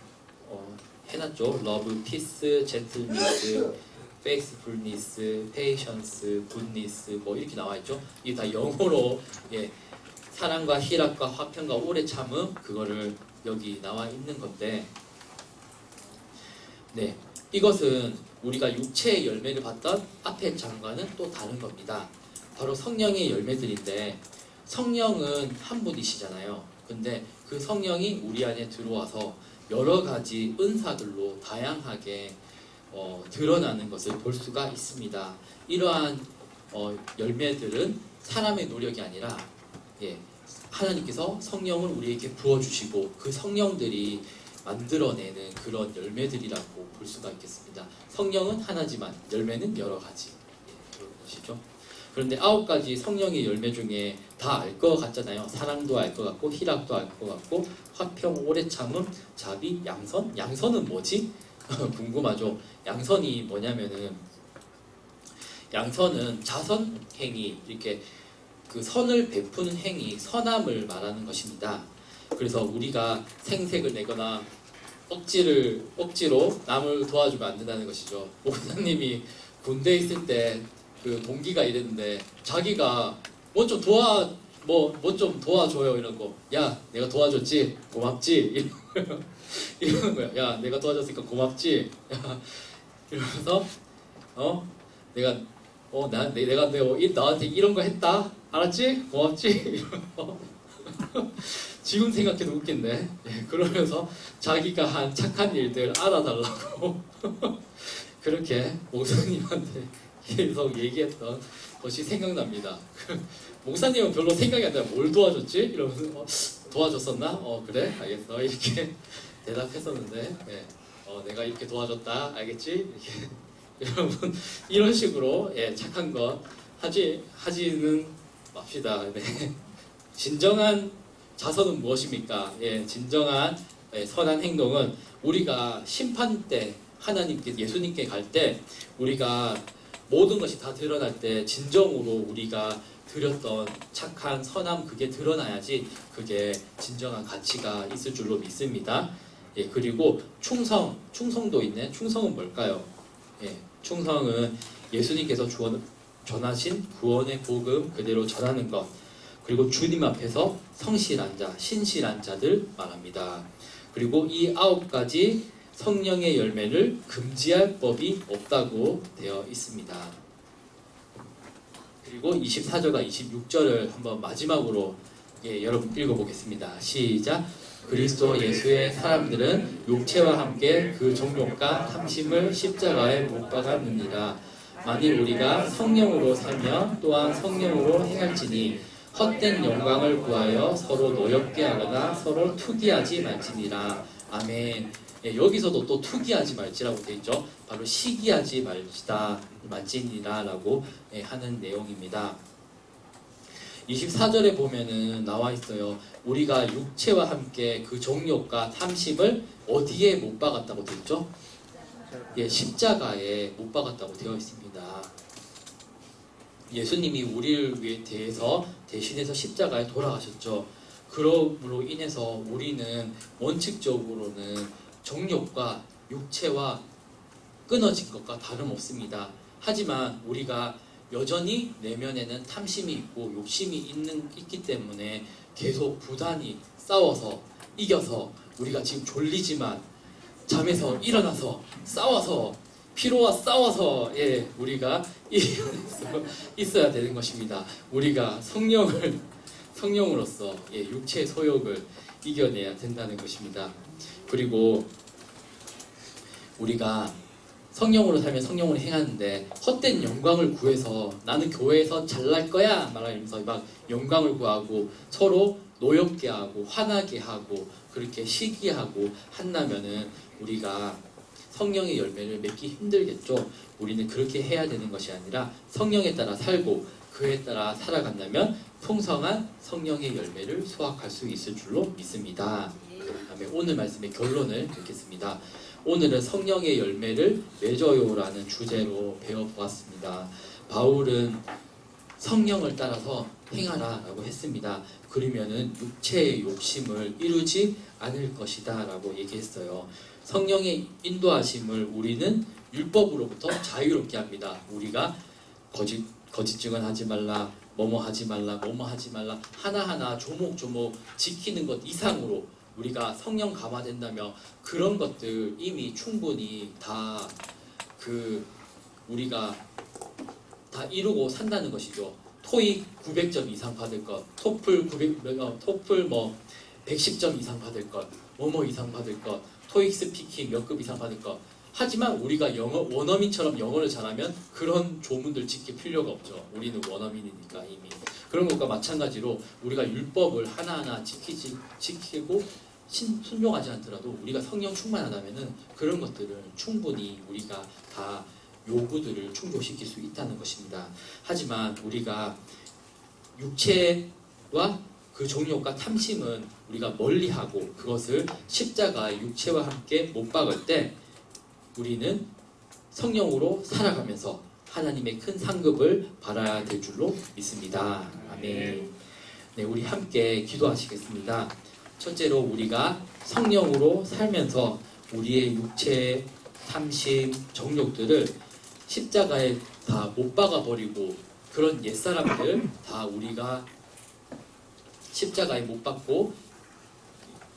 해놨죠. Love, Peace, Gentleness, Faithfulness, Patience, Goodness 이렇게 나와있죠. 이게 다 영어로 사랑과 희락과 화평과 오래 참음 그거를 여기 나와 있는 건데 네, 이것은 우리가 육체의 열매를 봤던 앞의 장과는 또 다른 겁니다. 바로 성령의 열매들인데 성령은 한 분이시잖아요. 근데 그 성령이 우리 안에 들어와서 여러 가지 은사들로 다양하게 드러나는 것을 볼 수가 있습니다. 이러한 열매들은 사람의 노력이 아니라 하나님께서 성령을 우리에게 부어주시고 그 성령들이 만들어내는 그런 열매들이라고 볼 수가 있겠습니다. 성령은 하나지만 열매는 여러 가지 그런 것이죠. 그런데 9가지 성령의 열매 중에 다 알 것 같잖아요. 사랑도 알 것 같고 희락도 알 것 같고 화평, 오래 참음, 자비, 양선? 양선은 뭐지? 궁금하죠. 양선이 뭐냐면은 양선은 자선 행위 이렇게 그 선을 베푸는 행위, 선함을 말하는 것입니다. 그래서 우리가 생색을 내거나 억지로 남을 도와주면 안 된다는 것이죠. 목사님이 군대에 있을 때 그 동기가 이랬는데 자기가 뭐 좀 도와줘요 이러고 야 내가 도와줬지 고맙지 이러는 거야. 야 내가 도와줬으니까 고맙지. 이러면서 내가 너한테 이런 거 했다 알았지 고맙지 이러면서 지금 생각해도 웃긴데 그러면서 자기가 한 착한 일들 알아달라고 그렇게 목사님한테 계속 얘기했던 것이 생각납니다. 목사님은 별로 생각이 안 나요. 뭘 도와줬지? 이러면서 도와줬었나? 그래? 알겠어. 이렇게 대답했었는데 내가 이렇게 도와줬다. 알겠지? 이렇게 여러분 이런 식으로 착한 것 하지는 맙시다. 진정한 자선은 무엇입니까? 진정한 선한 행동은 우리가 심판 때 하나님께 예수님께 갈 때 우리가 모든 것이 다 드러날 때 진정으로 우리가 드렸던 착한 선함 그게 드러나야지 그게 진정한 가치가 있을 줄로 믿습니다. 그리고 충성도 있네. 충성은 뭘까요? 충성은 예수님께서 전하신 구원의 복음 그대로 전하는 것 그리고 주님 앞에서 성실한 자, 신실한 자들 말합니다. 그리고 이 9가지 성령의 열매를 금지할 법이 없다고 되어 있습니다. 그리고 24절과 26절을 한번 마지막으로 여러분 읽어보겠습니다. 시작! 그리스도 예수의 사람들은 육체와 함께 그 정욕과 탐심을 십자가에 못 박았느니라. 만일 우리가 성령으로 살며 또한 성령으로 행할지니 헛된 영광을 구하여 서로 노엽게 하거나 서로 투기하지 말지니라. 아멘. 예, 여기서도 또 투기하지 말지라고 되어 있죠. 바로 시기하지 말지니라 라고 하는 내용입니다. 24절에 보면은 나와 있어요. 우리가 육체와 함께 그 정욕과 탐심을 어디에 못 박았다고 되어 있죠? 예, 십자가에 못 박았다고 되어 있습니다. 예수님이 우리를 위해 대신해서 십자가에 돌아가셨죠. 그러므로 인해서 우리는 원칙적으로는 정욕과 육체와 끊어진 것과 다름없습니다. 하지만 우리가 여전히 내면에는 탐심이 있고 욕심이 있기 때문에 계속 부단히 싸워서 이겨서 우리가 지금 졸리지만 잠에서 일어나서 싸워서 피로와 싸워서 우리가 이겨내서 있어야 되는 것입니다. 우리가 성령으로서 육체의 소욕을 이겨내야 된다는 것입니다. 그리고 우리가 성령으로 살면 성령으로 행하는데 헛된 영광을 구해서 나는 교회에서 잘날 거야 말하면서 막 영광을 구하고 서로 노엽게 하고 화나게 하고 그렇게 시기하고 한다면은 우리가 성령의 열매를 맺기 힘들겠죠. 우리는 그렇게 해야 되는 것이 아니라 성령에 따라 살고 그에 따라 살아간다면 풍성한 성령의 열매를 수확할 수 있을 줄로 믿습니다. 그다음에 오늘 말씀의 결론을 읽겠습니다. 오늘은 성령의 열매를 맺어요라는 주제로 배워보았습니다. 바울은 성령을 따라서 행하라 라고 했습니다. 그러면은 육체의 욕심을 이루지 않을 것이다 라고 얘기했어요. 성령의 인도하심을 우리는 율법으로부터 자유롭게 합니다. 우리가 거짓 증언하지 말라, 뭐뭐 하지 말라 하나하나 조목조목 지키는 것 이상으로 우리가 성령 감화된다며 그런 것들 이미 충분히 다 우리가 다 이루고 산다는 것이죠. 토익 900점 이상 받을 것, 토플 110점 이상 받을 것, 뭐뭐 이상 받을 것, 토익 스피킹 몇 급 이상 받을 것. 하지만 우리가 원어민처럼 영어를 잘하면 그런 조문들 지킬 필요가 없죠. 우리는 원어민이니까 이미. 그런 것과 마찬가지로 우리가 율법을 하나하나 지키고 순종하지 않더라도 우리가 성령 충만하다면은 그런 것들을 충분히 우리가 다 요구들을 충족시킬 수 있다는 것입니다. 하지만 우리가 육체와 그 정욕과 탐심은 우리가 멀리하고 그것을 십자가의 육체와 함께 못 박을 때 우리는 성령으로 살아가면서 하나님의 큰 상급을 받아야 될 줄로 믿습니다. 아멘. 네, 우리 함께 기도하시겠습니다. 첫째로 우리가 성령으로 살면서 우리의 육체의 탐심, 정욕들을 십자가에 다 못 박아버리고 그런 옛사람들 다 우리가 십자가에 못 박고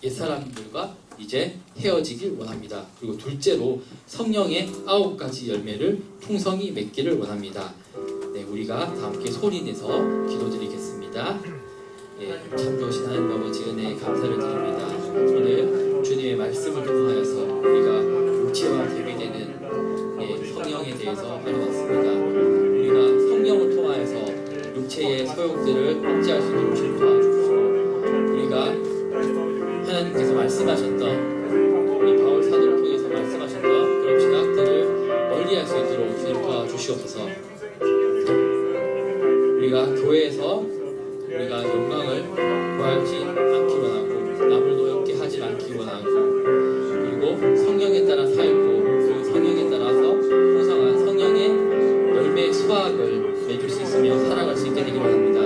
옛사람들과 이제 헤어지길 원합니다. 그리고 둘째로 성령의 9가지 열매를 풍성히 맺기를 원합니다. 네, 우리가 다 함께 소리내서 기도드리겠습니다. 참 좋으신 하나님 아버지 은혜에 감사를 드립니다. 오늘 주님의 말씀을 통하여서 우리가 육체와 대비되는 성령에 대해서 알아봤습니다. 우리가 성령을 통하여서 육체의 소욕들을 억제할 수 있도록 주님 도와주시고 우리가 하나님께서 말씀하셨던 이 바울 사도를 통해서 말씀하셨던 그런 죄악들을 멀리할 수 있도록 주님 도와주시옵소서. 우리가 교회에서 우리가 영광을 구하지 않기 원하고 남을 노엽게 하지 않기 원하고 그리고 성령에 따라 살고 그 성령에 따라서 풍성한 성령의 열매 수확을 맺을 수 있으며 살아갈 수 있게 되기를 원합니다.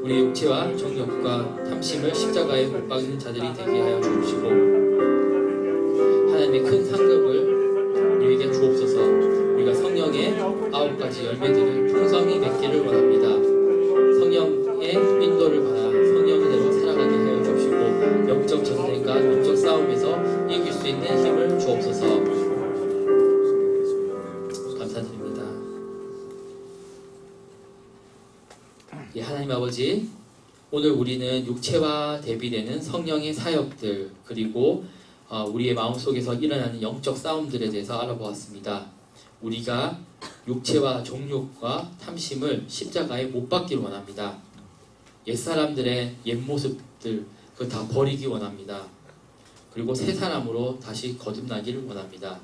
우리 육체와 정욕과 탐심을 십자가에 못 박는 자들이 되게 하여 주옵시고 하나님의 큰 상급을 우리에게 주옵소서. 우리가 성령의 9가지 열매들을 풍성히 맺기를 원합니다. 성령의 인도를 받아 성령대로 살아가게 하여 주옵시고 영적 전쟁과 영적 싸움에서 이길 수 있는 힘을 주옵소서. 감사드립니다. 하나님 아버지, 오늘 우리는 육체와 대비되는 성령의 사역들 그리고 우리의 마음속에서 일어나는 영적 싸움들에 대해서 알아보았습니다. 우리가 육체와 정욕과 탐심을 십자가에 못 박기를 원합니다. 옛사람들의 옛모습들 그거 다 버리기 원합니다. 그리고 새 사람으로 다시 거듭나기를 원합니다.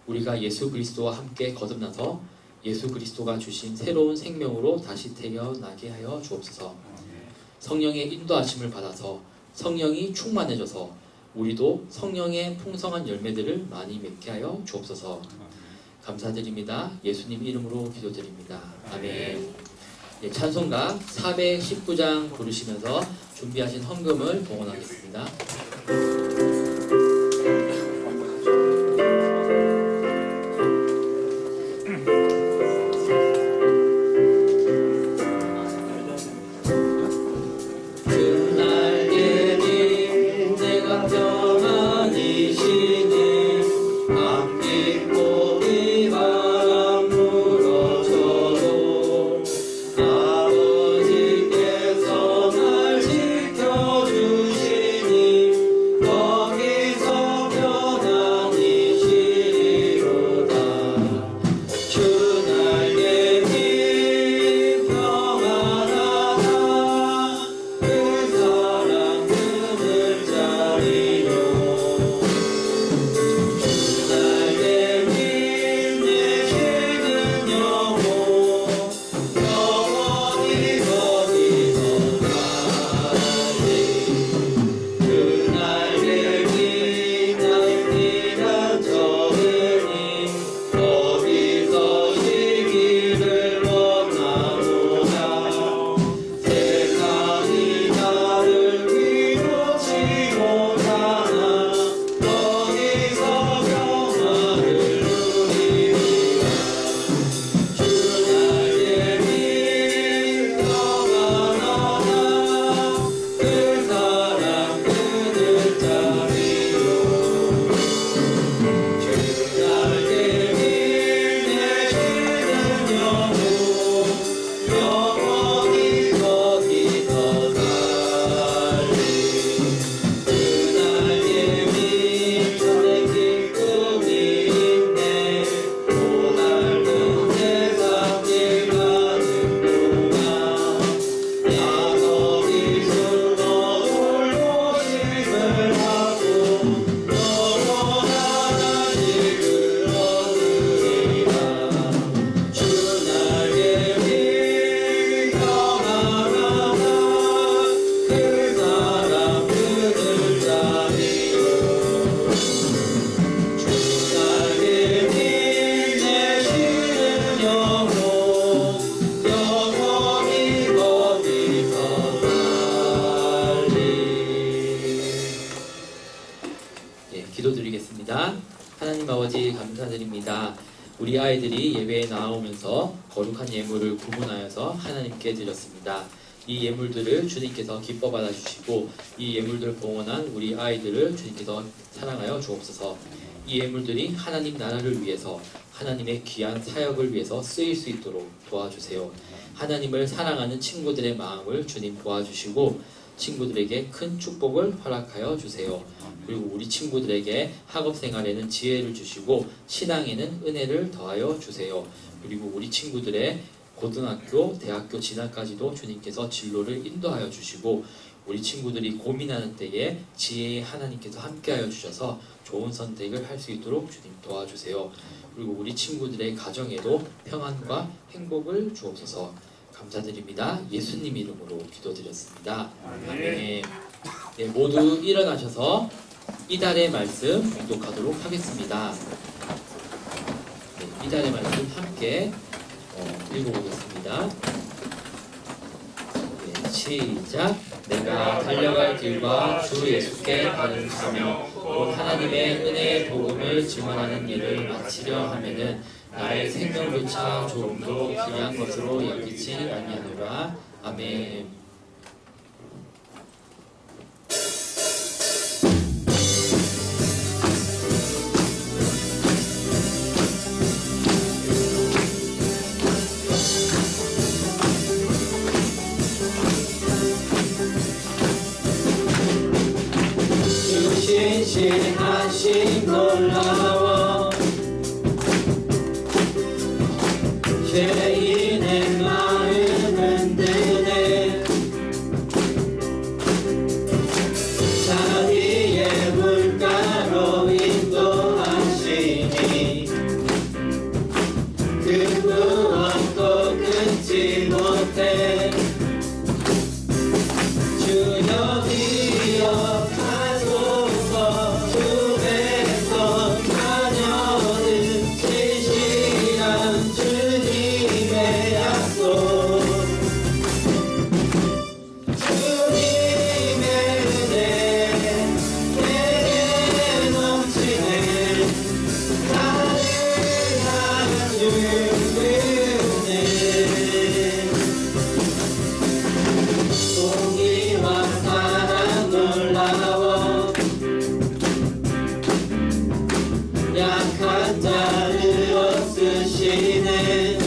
우리가 예수 그리스도와 함께 거듭나서 예수 그리스도가 주신 새로운 생명으로 다시 태어나게 하여 주옵소서. 성령의 인도하심을 받아서 성령이 충만해져서 우리도 성령의 풍성한 열매들을 많이 맺게 하여 주옵소서. 감사드립니다. 예수님 이름으로 기도드립니다. 아멘. 네, 찬송가 419장 부르시면서 준비하신 헌금을 봉헌하겠습니다. 그날 예비 내가 평안히 쉬니 밤 깊고 이 바람 불어쳐도 아버지께서 날 지켜주시니 거기서 평안히 쉬리로다. 주날 예비 평안하다. 그 사랑 그늘 자리요. 주날 예비 내 쉬는 영혼 영원히 거기서 살리. 그날 예비 날뛰는 저으니 거기서 쉬기를 원하노라. 세상이 나를 위로치 못하나 거기서 평화를 누리리라. 주날 예비 평안하다. 그 사랑 그늘 자리요. 주날 예비 내 쉬는 영혼 영원히 거기서 살리. 그날 예비 내 기쁨이 있네. 또 낡은 세상 길 가는 동안 나 거기서 울고심을 하고 영원한 안식을 얻으리라. 주날 예비 평안하다. 그 사랑 그늘 자리요. 주날 예비 내 쉬는 영혼 영원히 거기서 살리. 예, 기도드리겠습니다. 하나님 아버지 감사드립니다. 우리 아이들이 예배에 나오면서 거룩한 예물을 구분하여서 하나님께 드렸습니다. 이 예물들을 주님께서 기뻐 받아주시고 이 예물들을 봉헌한 우리 아이들을 주님께서 사랑하여 주옵소서. 이 예물들이 하나님 나라를 위해서 하나님의 귀한 사역을 위해서 쓰일 수 있도록 도와주세요. 하나님을 사랑하는 친구들의 마음을 주님 도와주시고 친구들에게 큰 축복을 허락하여 주세요. 그리고 우리 친구들에게 학업 생활에는 지혜를 주시고 신앙에는 은혜를 더하여 주세요. 그리고 우리 친구들의 고등학교, 대학교 진학까지도 주님께서 진로를 인도하여 주시고 우리 친구들이 고민하는 때에 지혜의 하나님께서 함께하여 주셔서 좋은 선택을 할 수 있도록 주님 도와주세요. 그리고 우리 친구들의 가정에도 평안과 행복을 주옵소서. 감사드립니다. 예수님 이름으로 기도드렸습니다. 아멘. 네, 모두 일어나셔서 이달의 말씀 봉독하도록 하겠습니다. 네, 이달의 말씀 함께 읽어보겠습니다. 네, 시작. 내가 달려갈 길과 주 예수께 발을 차며 곧 하나님의 은혜의 복음을 증언하는 일을 마치려 하면은 나의 생명조차 조금도 귀한 것으로 여기지 아니하노라. 아멘. 무시하신 놀라워 죄인의 마음은 드네 자비의 물가로 인도하시니 그 구원도 끊지 못해 주여 기억하소서 주에서 자녀는 진실한 주님의 약속 주님의 은혜 내게 넘치네 가득한 주의 은혜 공의와 사랑 놀라워 약한 자를 얻으시네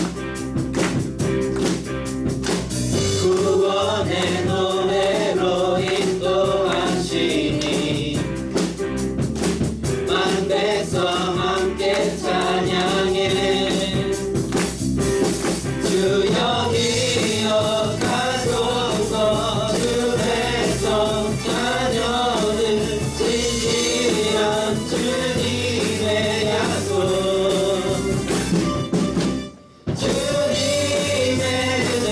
구원의 노래로 인도하시니 만배성 함께 찬양해 주여 기억하소서 주에서 자녀는 진실한 주님의 약속 주님의 은혜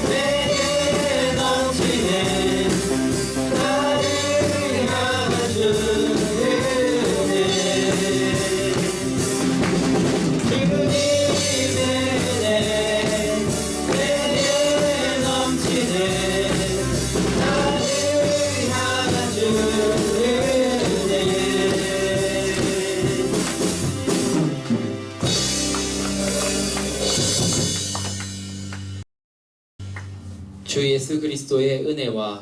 내게 넘치네 가득한 주의 은혜 주님의 은혜 내게 넘치네 가득한 주의 은혜 주 예수 그리스도의 은혜와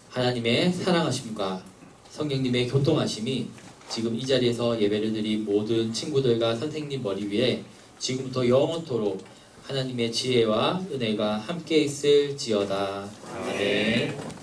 하나님의 사랑하심과 성령님의 교통하심이 지금 이 자리에서 예배를 드린 모든 친구들과 선생님 머리 위에 지금부터 영원토록 하나님의 지혜와 은혜가 함께 있을지어다. 아멘.